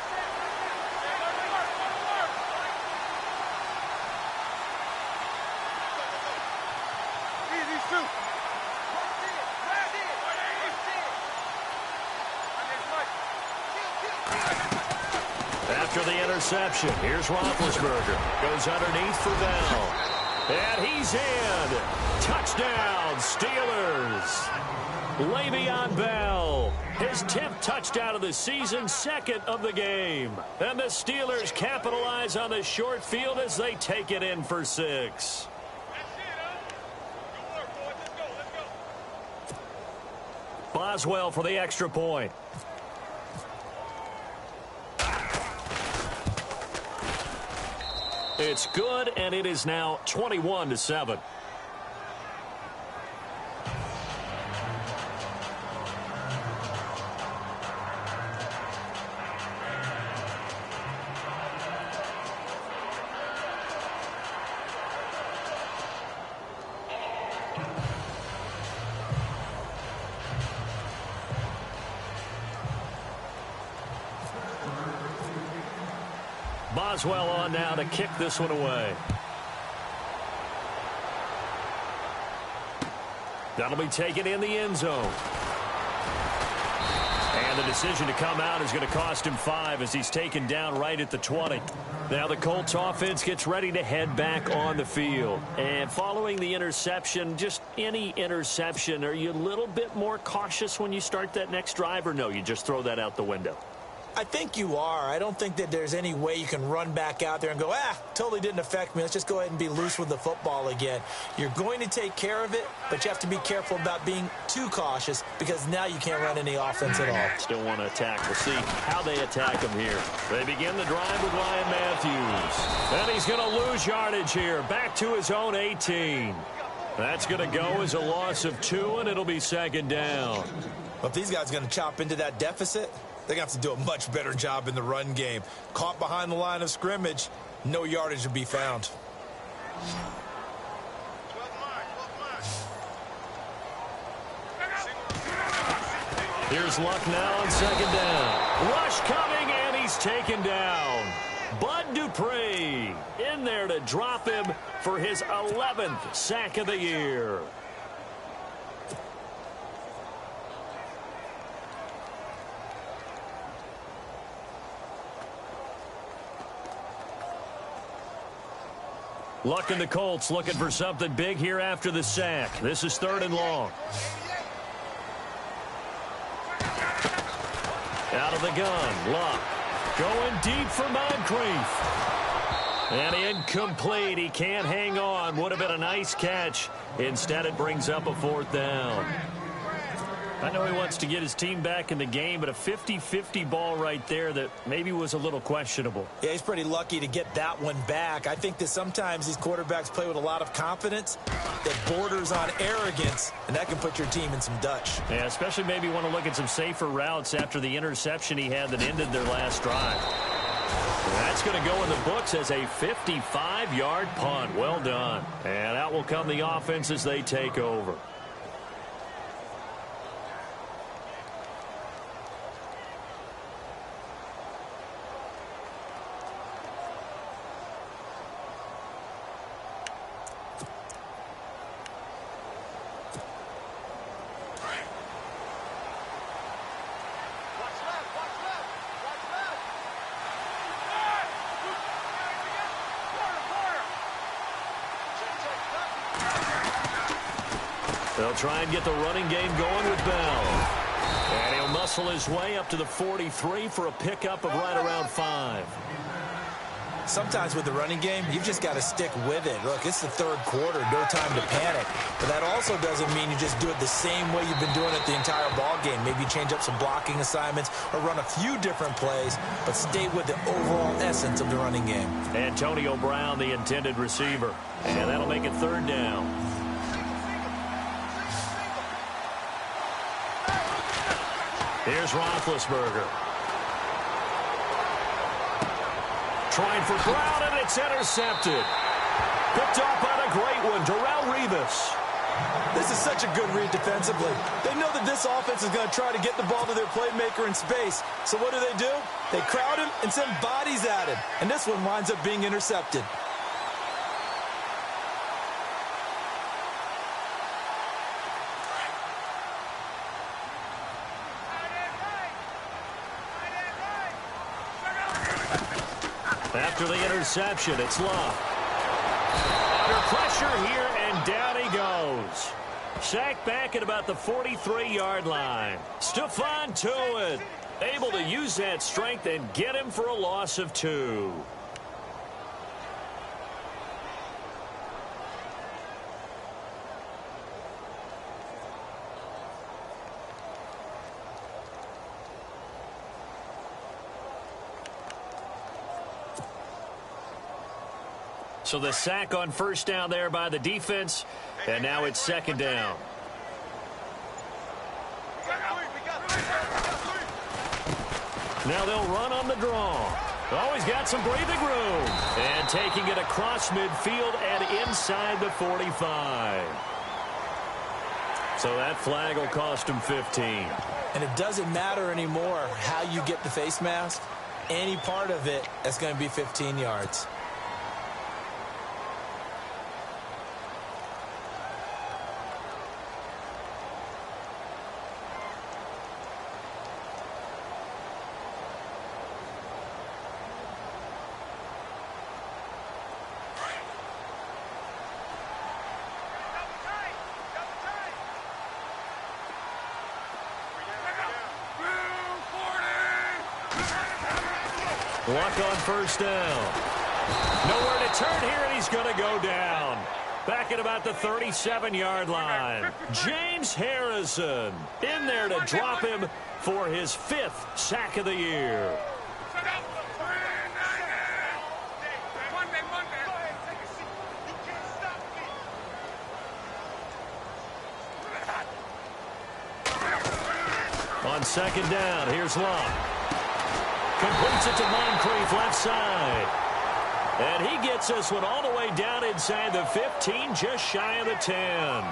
After the interception, here's Roethlisberger. Goes underneath for Bell. And he's in. Touchdown, Steelers. Le'Veon Bell, his 10th touchdown of the season, second of the game. And the Steelers capitalize on the short field as they take it in for 6. Boswell for the extra point. It's good, and it is now 21-7. Boswell on now to kick this one away. That'll be taken in the end zone. And the decision to come out is going to cost him 5 as he's taken down right at the 20. Now the Colts offense gets ready to head back on the field. And following the interception, just any interception, are you a little bit more cautious when you start that next drive, or no, you just throw that out the window? I think you are. I don't think that there's any way you can run back out there and go, totally didn't affect me. Let's just go ahead and be loose with the football again. You're going to take care of it, but you have to be careful about being too cautious because now you can't run any offense at all. Still want to attack. We'll see how they attack him here. They begin the drive with Ryan Matthews. And he's going to lose yardage here. Back to his own 18. That's going to go as a loss of 2, and it'll be second down. Well, if these guys are going to chop into that deficit, they're going to have to do a much better job in the run game. Caught behind the line of scrimmage, no yardage to be found. Here's Luck now on second down. Rush coming, and he's taken down. Bud Dupree in there to drop him for his 11th sack of the year. Luck and the Colts looking for something big here after the sack. This is 3rd and long. Out of the gun, Luck. Going deep for Moncrief. And incomplete. He can't hang on. Would have been a nice catch. Instead, it brings up a 4th down. I know he wants to get his team back in the game, but a 50-50 ball right there that maybe was a little questionable. Yeah, he's pretty lucky to get that one back. I think that sometimes these quarterbacks play with a lot of confidence that borders on arrogance, and that can put your team in some Dutch. Yeah, especially maybe want to look at some safer routes after the interception he had that ended their last drive. That's going to go in the books as a 55-yard punt. Well done. And out will come the offense as they take over. They'll try and get the running game going with Bell. And he'll muscle his way up to the 43 for a pickup of right around 5. Sometimes with the running game, you've just got to stick with it. Look, it's the third quarter, no time to panic. But that also doesn't mean you just do it the same way you've been doing it the entire ball game. Maybe change up some blocking assignments or run a few different plays, but stay with the overall essence of the running game. Antonio Brown, the intended receiver. And that'll make it third down. Here's Roethlisberger. Trying for Brown, and it's intercepted. Picked off by the great one, Darrelle Revis. This is such a good read defensively. They know that this offense is going to try to get the ball to their playmaker in space. So what do? They crowd him and send bodies at him. And this one winds up being intercepted. After the interception, it's Love. Under pressure here, and down he goes. Sacked back at about the 43-yard line. Stephon Tuitt able to use that strength and get him for a loss of 2. So the sack on first down there by the defense, and now it's second down. Now they'll run on the draw. Always got some breathing room. And taking it across midfield and inside the 45. So that flag will cost him 15. And it doesn't matter anymore how you get the face mask. Any part of it, that's going to be 15 yards. Luck on first down. Nowhere to turn here, and he's going to go down. Back at about the 37-yard line. James Harrison in there to drop him for his 5th sack of the year. On second down, here's Love. Completes it to Moncrief left side. And he gets this one all the way down inside the 15, just shy of the 10.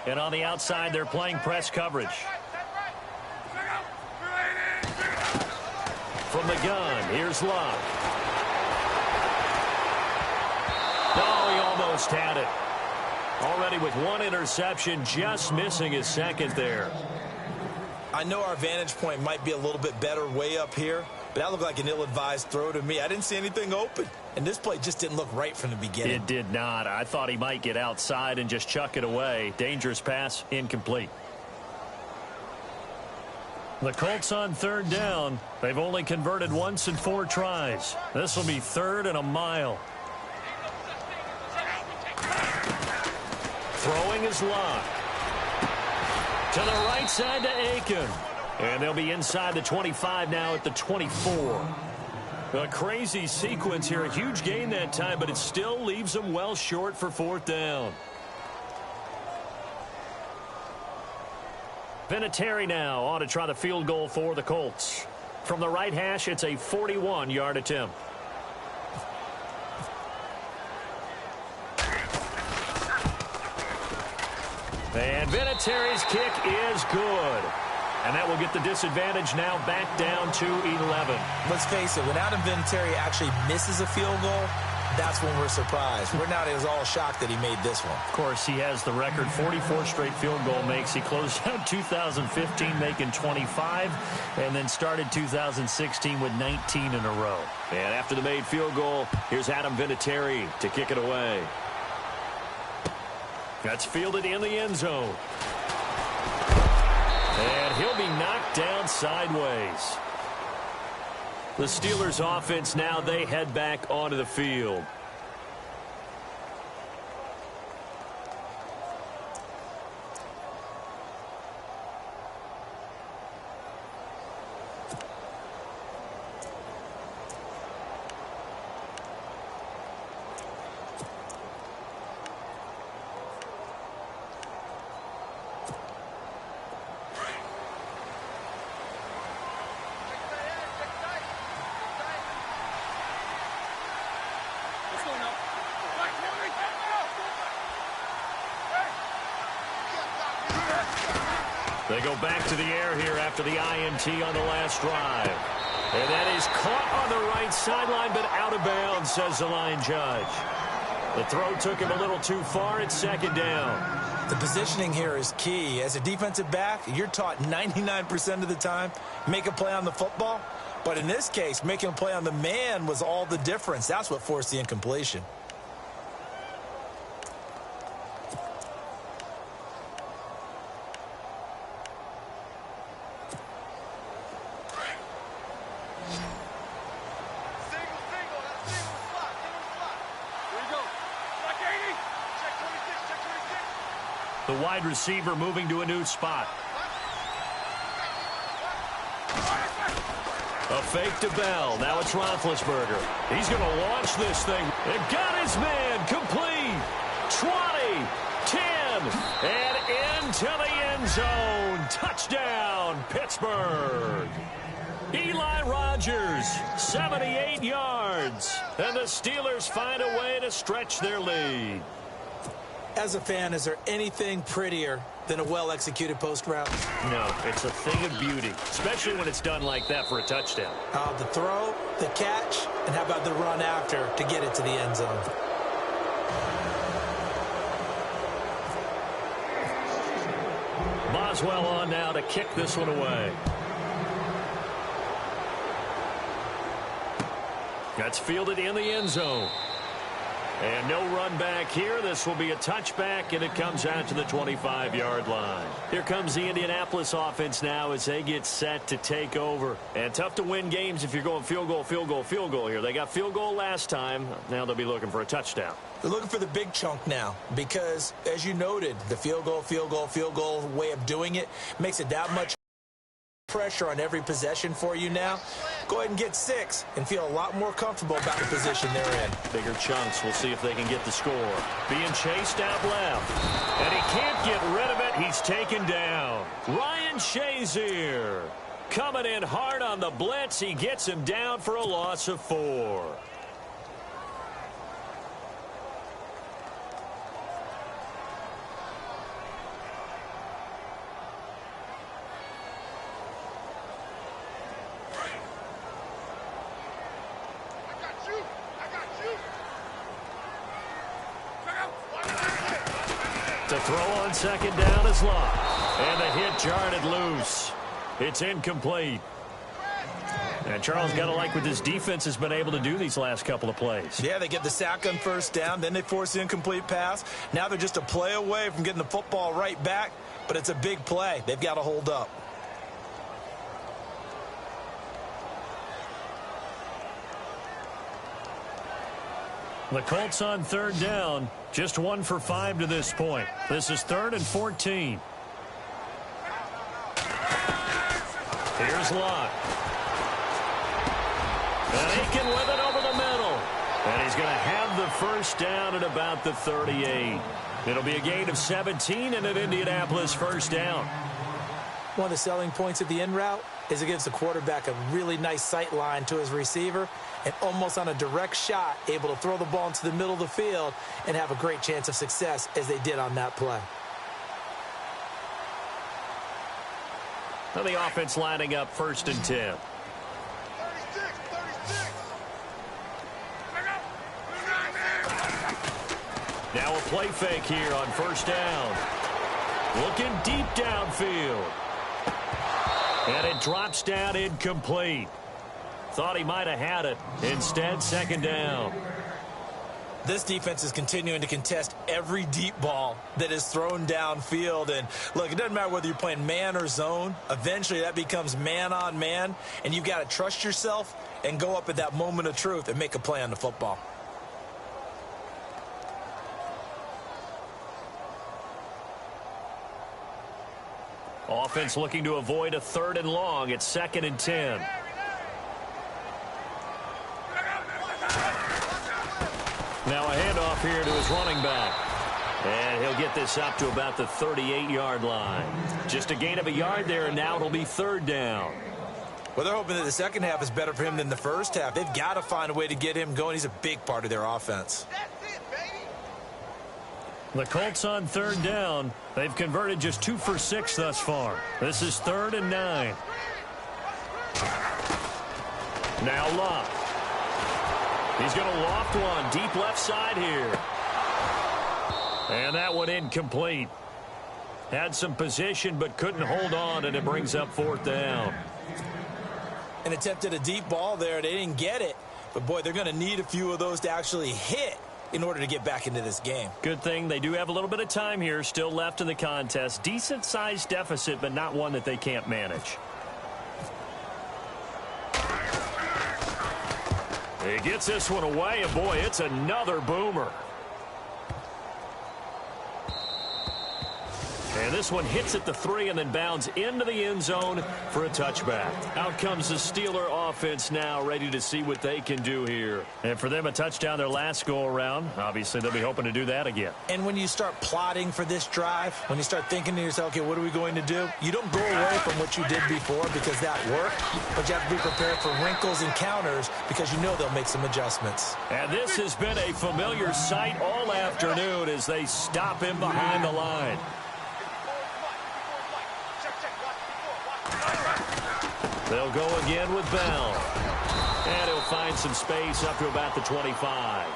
And on the outside, they're playing press coverage. From the gun, here's Love. Oh, he almost had it. Already with 1 interception, just missing his 2nd there. I know our vantage point might be a little bit better way up here, but that looked like an ill-advised throw to me. I didn't see anything open. And this play just didn't look right from the beginning. It did not. I thought he might get outside and just chuck it away. Dangerous pass, incomplete. The Colts on third down. They've only converted once in 4 tries. This will be 3rd and a mile. Throwing is Locke. To the right side to Aiken. And they'll be inside the 25 now at the 24. A crazy sequence here. A huge gain that time, but it still leaves them well short for 4th down. Vinatieri now on to try the field goal for the Colts. From the right hash, it's a 41-yard attempt. And Vinatieri's kick is good. And that will get the disadvantage now back down to 11. Let's face it, when Adam Vinatieri actually misses a field goal, that's when we're surprised. We're not as all shocked that he made this one. Of course, he has the record, 44 straight field goal makes. He closed out 2015 making 25, and then started 2016 with 19 in a row. And after the made field goal, here's Adam Vinatieri to kick it away. That's fielded in the end zone. And he'll be knocked down sideways. The Steelers offense now, they head back onto the field. They go back to the air here after the INT on the last drive. And that is caught on the right sideline, but out of bounds, says the line judge. The throw took him a little too far. It's second down. The positioning here is key. As a defensive back, you're taught 99% of the time, make a play on the football. But in this case, making a play on the man was all the difference. That's what forced the incompletion. The wide receiver moving to a new spot. A fake to Bell. Now it's Roethlisberger. He's going to launch this thing. It got his man. Complete. 20, 10, and into the end zone. Touchdown, Pittsburgh. Eli Rogers, 78 yards. And the Steelers find a way to stretch their lead. As a fan, is there anything prettier than a well-executed post route? No, it's a thing of beauty, especially when it's done like that for a touchdown. The throw, the catch, and how about the run after to get it to the end zone? Boswell on now to kick this one away. That's fielded in the end zone. And no run back here. This will be a touchback, and it comes out to the 25-yard line. Here comes the Indianapolis offense now as they get set to take over. And tough to win games if you're going field goal, field goal, field goal here. They got field goal last time. Now they'll be looking for a touchdown. They're looking for the big chunk now because, as you noted, the field goal, field goal, field goal way of doing it makes it that much pressure on every possession for you now. Go ahead and get 6 and feel a lot more comfortable about the position they're in. Bigger chunks. We'll see if they can get the score. Being chased out left. And he can't get rid of it. He's taken down. Ryan Shazier coming in hard on the blitz. He gets him down for a loss of 4. The throw on second down is locked. And the hit jarred loose. It's incomplete. And Charles got to like what this defense has been able to do these last couple of plays. Yeah, they get the sack on first down. Then they force the incomplete pass. Now they're just a play away from getting the football right back. But it's a big play. They've got to hold up. The Colts on third down. Just 1 for 5 to this point. This is 3rd and 14. Here's Locke. And Aiken with it over the middle. And he's going to have the first down at about the 38. It'll be a gain of 17 and an Indianapolis first down. One of the selling points of the in route is it gives the quarterback a really nice sight line to his receiver and almost on a direct shot able to throw the ball into the middle of the field and have a great chance of success as they did on that play. Now the offense lining up 1st and 10. 36. Now a play fake here on first down. Looking deep downfield. And it drops down incomplete. Thought he might have had it. Instead, second down. This defense is continuing to contest every deep ball that is thrown downfield. And, look, it doesn't matter whether you're playing man or zone. Eventually, that becomes man on man. And you've got to trust yourself and go up at that moment of truth and make a play on the football. Offense looking to avoid a 3rd and long. It's 2nd and 10. Now a handoff here to his running back. And he'll get this up to about the 38-yard line. Just a gain of a yard there, and now it'll be 3rd down. Well, they're hoping that the second half is better for him than the first half. They've got to find a way to get him going. He's a big part of their offense. The Colts on 3rd down. They've converted just 2 for 6 thus far. This is 3rd and 9. Now Locke. He's going to loft one deep left side here. And that one incomplete. Had some position but couldn't hold on, and it brings up 4th down. An attempt at a deep ball there. They didn't get it. But, boy, they're going to need a few of those to actually hit in order to get back into this game. Good thing they do have a little bit of time here still left in the contest. Decent-sized deficit, but not one that they can't manage. He gets this one away, and boy, it's another boomer. And this one hits at the 3 and then bounds into the end zone for a touchback. Out comes the Steeler offense now, ready to see what they can do here. And for them, a touchdown their last go-around. Obviously, they'll be hoping to do that again. And when you start plotting for this drive, when you start thinking to yourself, okay, what are we going to do? You don't go away from what you did before because that worked, but you have to be prepared for wrinkles and counters because you know they'll make some adjustments. And this has been a familiar sight all afternoon as they stop him behind the line. They'll go again with Bell. And he'll find some space up to about the 25.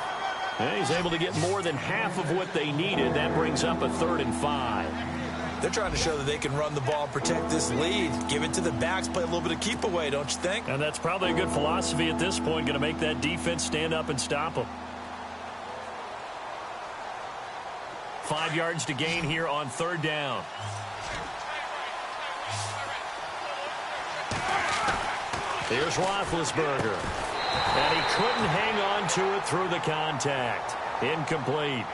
And he's able to get more than half of what they needed. That brings up a 3rd and 5. They're trying to show that they can run the ball and protect this lead. Give it to the backs, play a little bit of keep away, don't you think? And that's probably a good philosophy at this point, going to make that defense stand up and stop them. 5 yards to gain here on 3rd down. Here's Roethlisberger. And he couldn't hang on to it through the contact. Incomplete.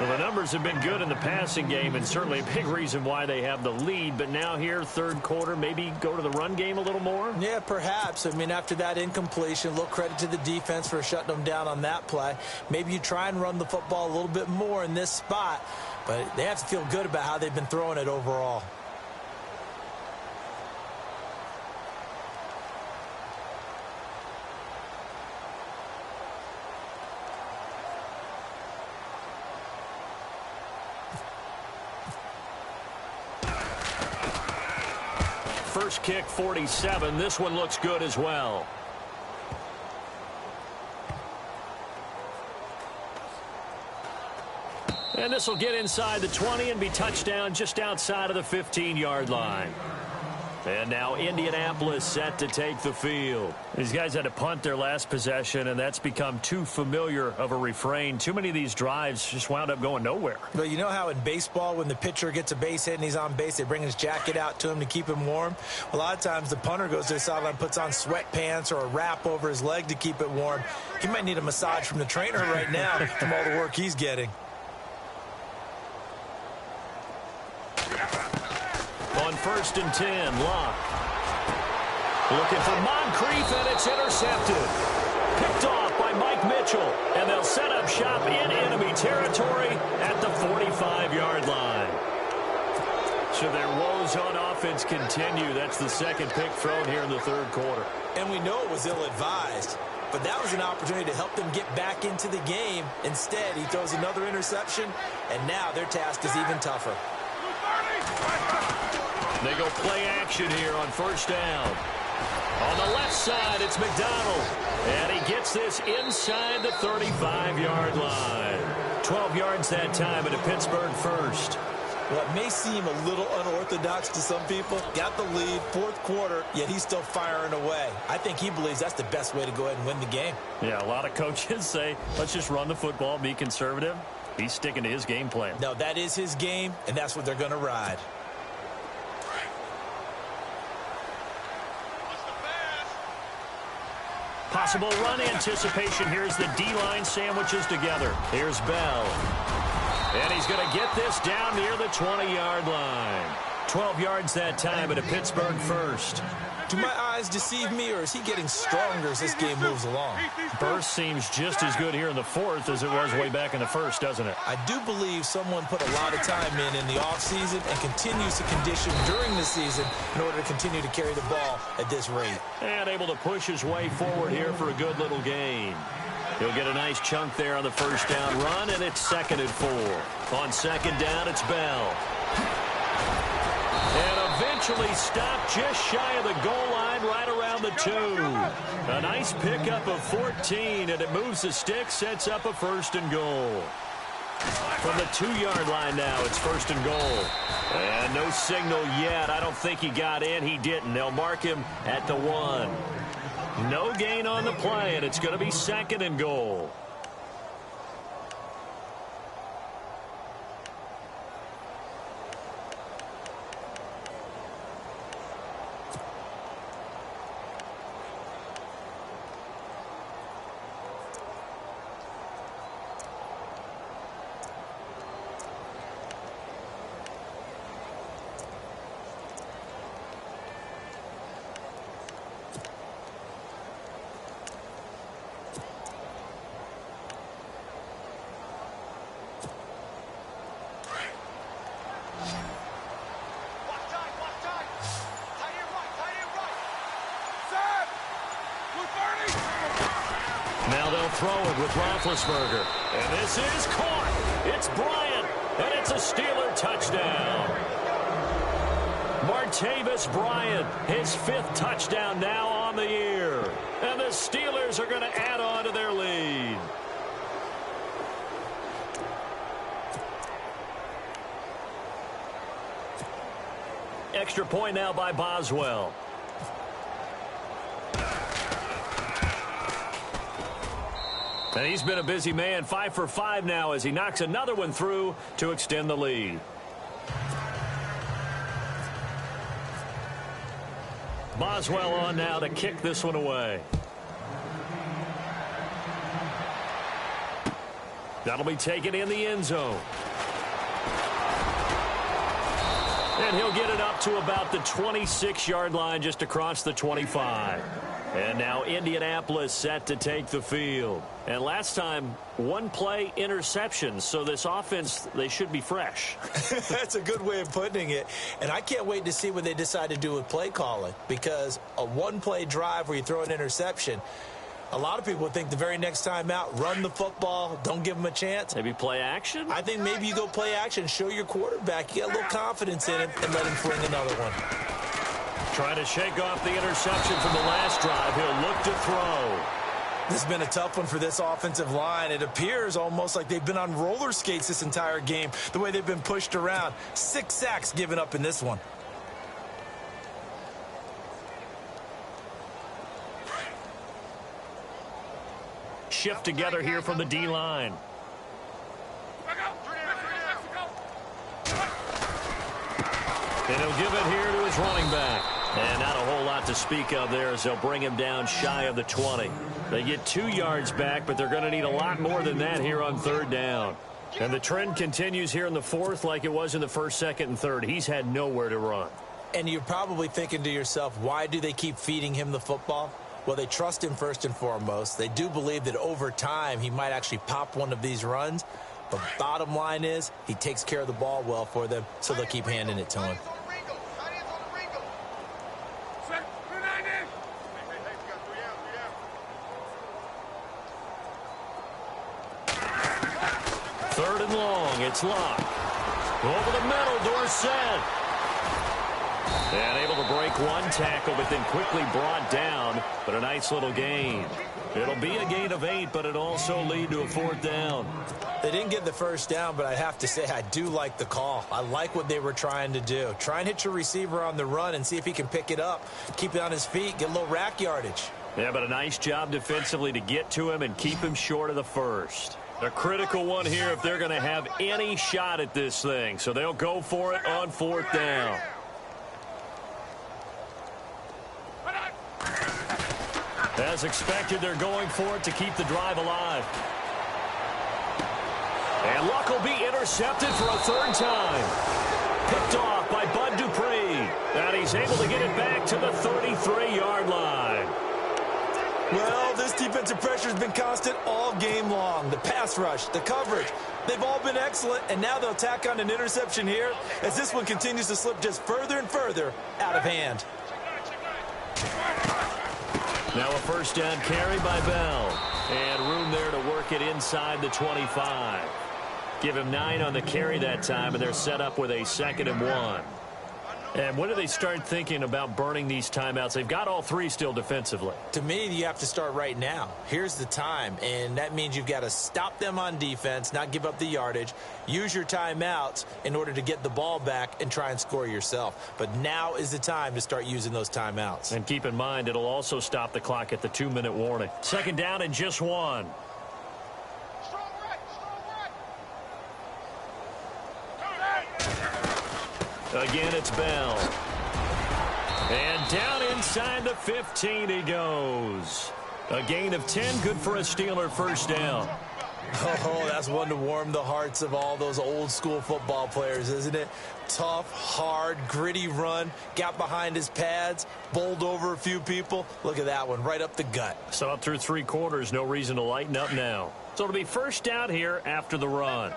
Well, the numbers have been good in the passing game, and certainly a big reason why they have the lead. But now here, 3rd quarter, maybe go to the run game a little more? Yeah, perhaps. I mean, after that incompletion, a little credit to the defense for shutting them down on that play. Maybe you try and run the football a little bit more in this spot. But they have to feel good about how they've been throwing it overall. First kick, 47. This one looks good as well. And this will get inside the 20 and be touchdown just outside of the 15-yard line. And now Indianapolis set to take the field. These guys had to punt their last possession, and that's become too familiar of a refrain. Too many of these drives just wound up going nowhere. But you know how in baseball, when the pitcher gets a base hit and he's on base, they bring his jacket out to him to keep him warm? A lot of times the punter goes to the sideline, puts on sweatpants or a wrap over his leg to keep it warm. He might need a massage from the trainer right now from all the work he's getting. On 1st and 10, Locke. Looking for Moncrief, and it's intercepted. Picked off by Mike Mitchell, and they'll set up shop in enemy territory at the 45-yard line. So their woes on offense continue. That's the 2nd pick thrown here in the 3rd quarter. And we know it was ill-advised, but that was an opportunity to help them get back into the game. Instead, he throws another interception, and now their task is even tougher. They go play action here on 1st down. On the left side, it's McDonald. And he gets this inside the 35-yard line. 12 yards that time and a Pittsburgh first. Well, it may seem a little unorthodox to some people. Got the lead, fourth quarter, yet he's still firing away. I think he believes that's the best way to go ahead and win the game. Yeah, a lot of coaches say, let's just run the football, be conservative. He's sticking to his game plan. No, that is his game, and that's what they're going to ride. Possible run anticipation. Here's the D-line sandwiches together. Here's Bell. And he's going to get this down near the 20-yard line. 12 yards that time at a Pittsburgh first. Do my eyes deceive me, or is he getting stronger as this game moves along? Burst seems just as good here in the fourth as it was way back in the first, doesn't it? I do believe someone put a lot of time in the offseason and continues to condition during the season in order to continue to carry the ball at this rate. And able to push his way forward here for a good little gain. He'll get a nice chunk there on the first down run, and it's 2nd and 4. On second down, it's Bell. And eventually stopped just shy of the goal line right around the 2. A nice pickup of 14, and it moves the stick, sets up a 1st and goal. From the 2-yard line now, it's 1st and goal. And no signal yet. I don't think he got in. He didn't. They'll mark him at the 1. No gain on the play, and it's going to be 2nd and goal. Now they'll throw it with Roethlisberger. And this is caught. It's Bryant. And it's a Steeler touchdown. Martavis Bryant, his 5th touchdown now on the year. And the Steelers are going to add on to their lead. Extra point now by Boswell. And he's been a busy man, 5 for 5 now as he knocks another one through to extend the lead. Boswell on now to kick this one away. That'll be taken in the end zone. And he'll get it up to about the 26-yard line just across the 25. And now Indianapolis set to take the field. And last time, 1-play interception. So this offense, they should be fresh. That's a good way of putting it. And I can't wait to see what they decide to do with play calling. Because a 1-play drive where you throw an interception, a lot of people would think the very next time out, run the football, don't give them a chance. Maybe play action? I think maybe you go play action, show your quarterback you got a little confidence in him, and let him fling another one. Trying to shake off the interception from the last drive. He'll look to throw. This has been a tough one for this offensive line. It appears almost like they've been on roller skates this entire game, the way they've been pushed around. 6 sacks given up in this one. Shift together here from the D-line. And he'll give it here to his running back. And not a whole lot to speak of there as they'll bring him down shy of the 20. They get 2 yards back, but they're going to need a lot more than that here on 3rd down. And the trend continues here in the 4th like it was in the 1st, 2nd, and 3rd. He's had nowhere to run. And you're probably thinking to yourself, why do they keep feeding him the football? Well, they trust him first and foremost. They do believe that over time he might actually pop one of these runs. But bottom line is he takes care of the ball well for them, so they'll keep handing it to him. Third and long. It's Locke. Over the middle. Dorsett. And able to break one tackle, but then quickly brought down. But a nice little gain. It'll be a gain of 8, but it also lead to a 4th down. They didn't get the first down, but I have to say I do like the call. I like what they were trying to do. Try and hit your receiver on the run and see if he can pick it up. Keep it on his feet, get a little rack yardage. Yeah, but a nice job defensively to get to him and keep him short of the first. A critical one here if they're going to have any shot at this thing. So they'll go for it on 4th down. As expected, they're going for it to keep the drive alive. And Luck will be intercepted for a 3rd time. Picked off by Bud Dupree. And he's able to get it back to the 33-yard line. Well, this defensive pressure has been constant all game long. The pass rush, the coverage, they've all been excellent, and now they'll tack on an interception here as this one continues to slip just further and further out of hand. Now a 1st down carry by Bell. And room there to work it inside the 25. Give him 9 on the carry that time, and they're set up with a 2nd and 1. And when do they start thinking about burning these timeouts? They've got all 3 still defensively. To me, you have to start right now. Here's the time, and that means you've got to stop them on defense, not give up the yardage, use your timeouts in order to get the ball back and try and score yourself. But now is the time to start using those timeouts. And keep in mind, it'll also stop the clock at the 2-minute warning. 2nd down and just 1. Again, it's Bell. And down inside the 15 he goes. A gain of 10, good for a Steeler 1st down. Oh, that's one to warm the hearts of all those old school football players, isn't it? Tough, hard, gritty run, got behind his pads, bowled over a few people. Look at that one, right up the gut. So up through 3 quarters, no reason to lighten up now. So it'll be 1st down here after the run.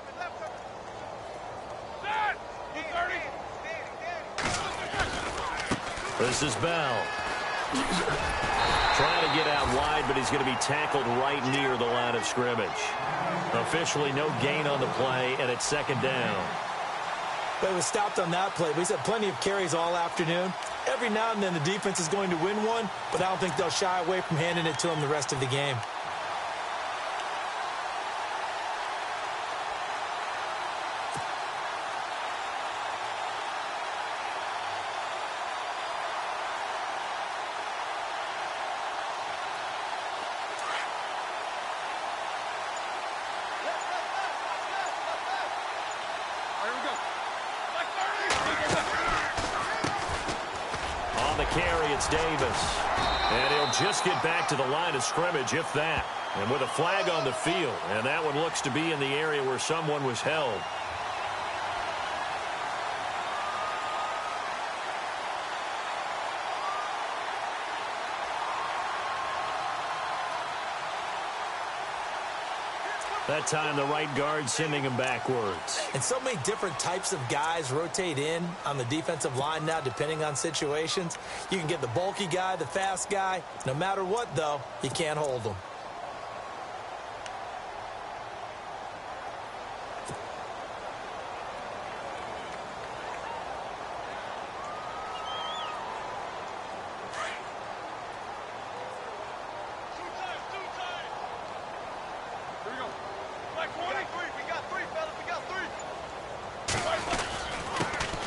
This is Bell. Trying to get out wide, but he's going to be tackled right near the line of scrimmage. Officially no gain on the play, and it's 2nd down. But it was stopped on that play. But he's had plenty of carries all afternoon. Every now and then the defense is going to win one, but I don't think they'll shy away from handing it to him the rest of the game. Carry, it's Davis. And he'll just get back to the line of scrimmage, if that. And with a flag on the field. And that one looks to be in the area where someone was held. That time, the right guard sending him backwards. And so many different types of guys rotate in on the defensive line now, depending on situations. You can get the bulky guy, the fast guy. No matter what, though, you can't hold them.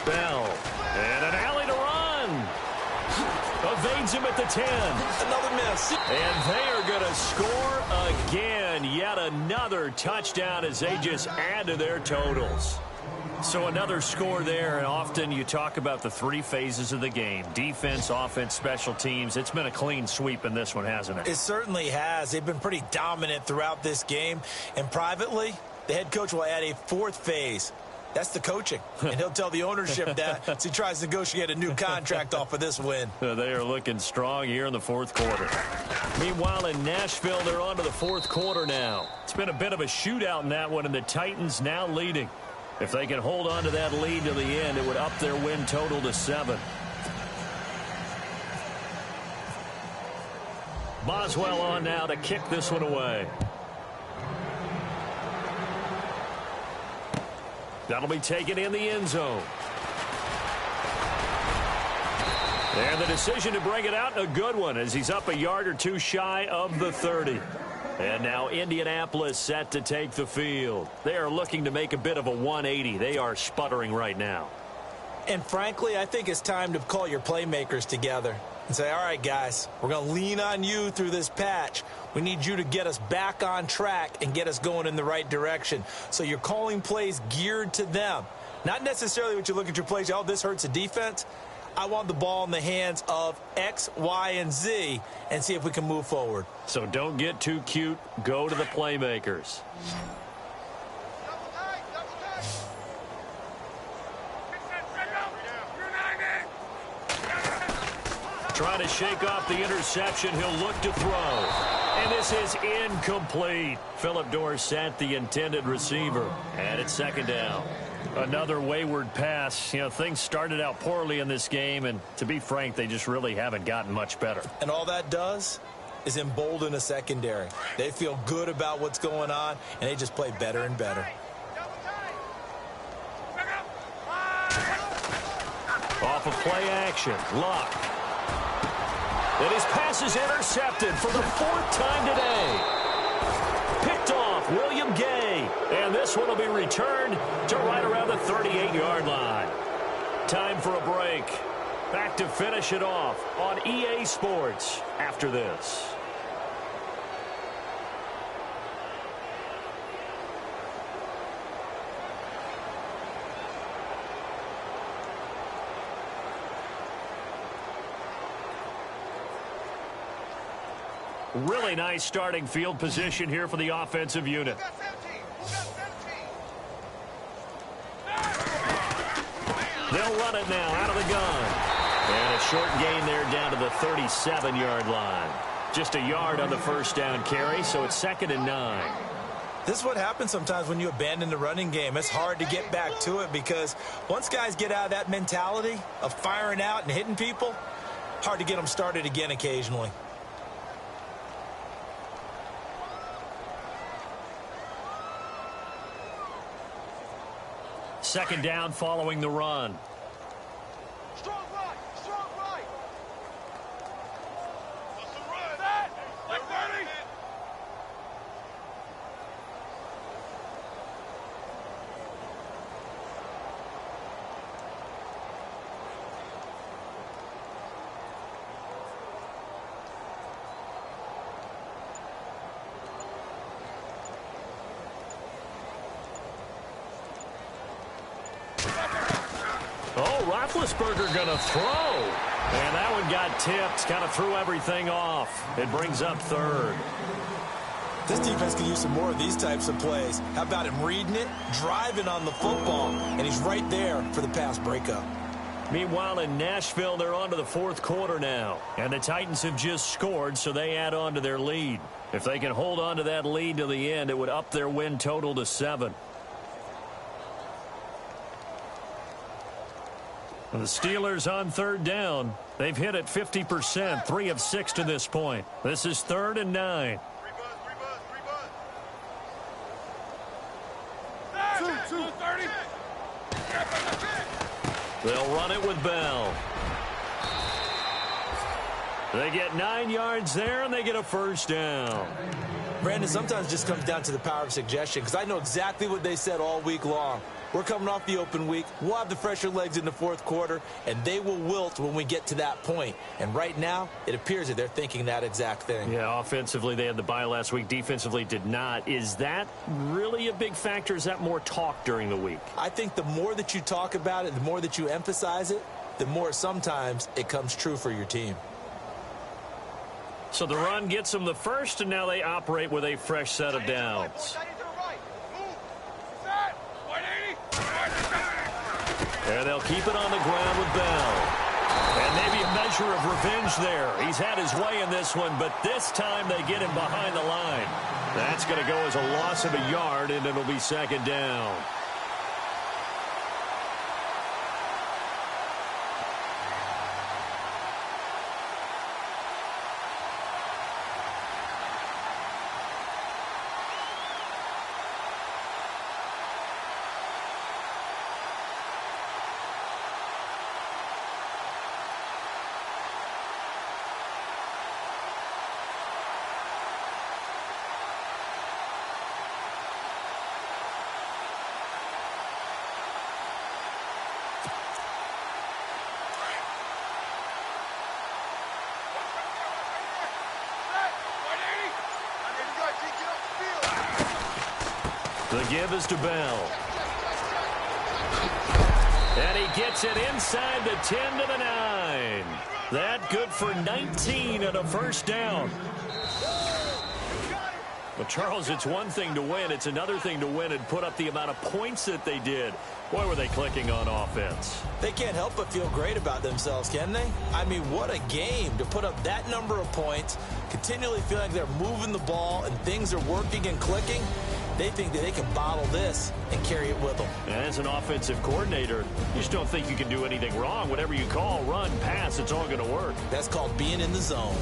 Bell. And an alley to run. Evades him at the 10. Another miss. And they are going to score again. Yet another touchdown as they just add to their totals. So another score there, and often you talk about the 3 phases of the game. Defense, offense, special teams. It's been a clean sweep in this one, hasn't it? It certainly has. They've been pretty dominant throughout this game. And privately, the head coach will add a 4th phase. That's the coaching. And he'll tell the ownership that as he tries to negotiate a new contract off of this win. They are looking strong here in the 4th quarter. Meanwhile, in Nashville, they're on to the 4th quarter now. It's been a bit of a shootout in that one, and the Titans now leading. If they can hold on to that lead to the end, it would up their win total to 7. Boswell on now to kick this one away. That'll be taken in the end zone. And the decision to bring it out, a good one, as he's up a yard or two shy of the 30. And now Indianapolis set to take the field. They are looking to make a bit of a 180. They are sputtering right now. And frankly, I think it's time to call your playmakers together and say, all right, guys, we're going to lean on you through this patch. We need you to get us back on track and get us going in the right direction. So you're calling plays geared to them. Not necessarily what you look at your plays, oh, this hurts the defense. I want the ball in the hands of X, Y, and Z and see if we can move forward. So don't get too cute. Go to the playmakers. Trying to shake off the interception. He'll look to throw. And this is incomplete. Phillip Dorsett, the intended receiver. And it's second down. Another wayward pass. You know, things started out poorly in this game, and to be frank, they just really haven't gotten much better. And all that does is embolden a secondary. They feel good about what's going on, and they just play better and better. Off of play action. Luck. And his pass is intercepted for the fourth time today. Picked off William Gay. And this one will be returned to right around the 38-yard line. Time for a break. Back to finish it off on EA Sports after this. Really nice starting field position here for the offensive unit. They'll run it now out of the gun. And a short gain there down to the 37-yard line. Just a yard on the first down carry, so it's 2nd and 9. This is what happens sometimes when you abandon the running game. It's hard to get back to it because once guys get out of that mentality of firing out and hitting people, hard to get them started again occasionally. Second down following the run. Strong right, strong right. Set, like 30. Oh, Roethlisberger going to throw. And that one got tipped. Kind of threw everything off. It brings up 3rd. This defense can use some more of these types of plays. How about him reading it, driving on the football, and he's right there for the pass breakup. Meanwhile, in Nashville, they're on to the 4th quarter now. And the Titans have just scored, so they add on to their lead. If they can hold on to that lead to the end, it would up their win total to 7. The Steelers on 3rd down. They've hit it 50%, 3 of 6 to this point. This is 3rd and 9. They'll run it with Bell. They get 9 yards there, and they get a first down. Brandon, sometimes it just comes down to the power of suggestion because I know exactly what they said all week long. We're coming off the open week. We'll have the fresher legs in the 4th quarter, and they will wilt when we get to that point. And right now, it appears that they're thinking that exact thing. Yeah, offensively, they had the bye last week. Defensively, did not. Is that really a big factor? Is that more talk during the week? I think the more that you talk about it, the more that you emphasize it, the more sometimes it comes true for your team. So the run gets them the first, and now they operate with a fresh set of downs. And they'll keep it on the ground with Bell. And maybe a measure of revenge there. He's had his way in this one, but this time they get him behind the line. That's going to go as a loss of a yard, and it'll be 2nd down. The give is to Bell. And he gets it inside the 10 to the 9. That good for 19 and a first down. Well, Charles, it's one thing to win. It's another thing to win and put up the amount of points that they did. Boy, were they clicking on offense. They can't help but feel great about themselves, can they? I mean, what a game to put up that number of points, continually feel like they're moving the ball and things are working and clicking. They think that they can bottle this and carry it with them. As an offensive coordinator, you just don't think you can do anything wrong. Whatever you call, run, pass, it's all going to work. That's called being in the zone.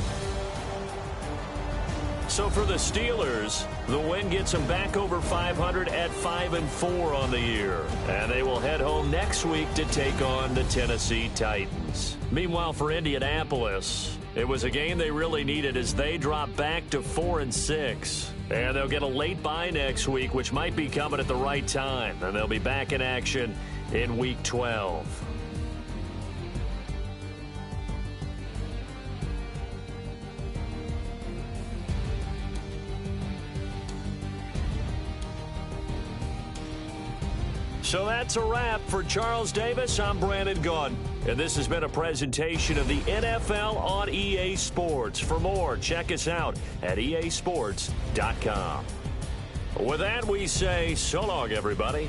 So for the Steelers, the win gets them back over 500 at 5-4 on the year. And they will head home next week to take on the Tennessee Titans. Meanwhile, for Indianapolis, it was a game they really needed as they drop back to 4-6. And they'll get a late bye next week, which might be coming at the right time. And they'll be back in action in Week 12. So that's a wrap for Charles Davis. I'm Brandon Gaudin. And this has been a presentation of the NFL on EA Sports. For more, check us out at easports.com. With that, we say so long, everybody.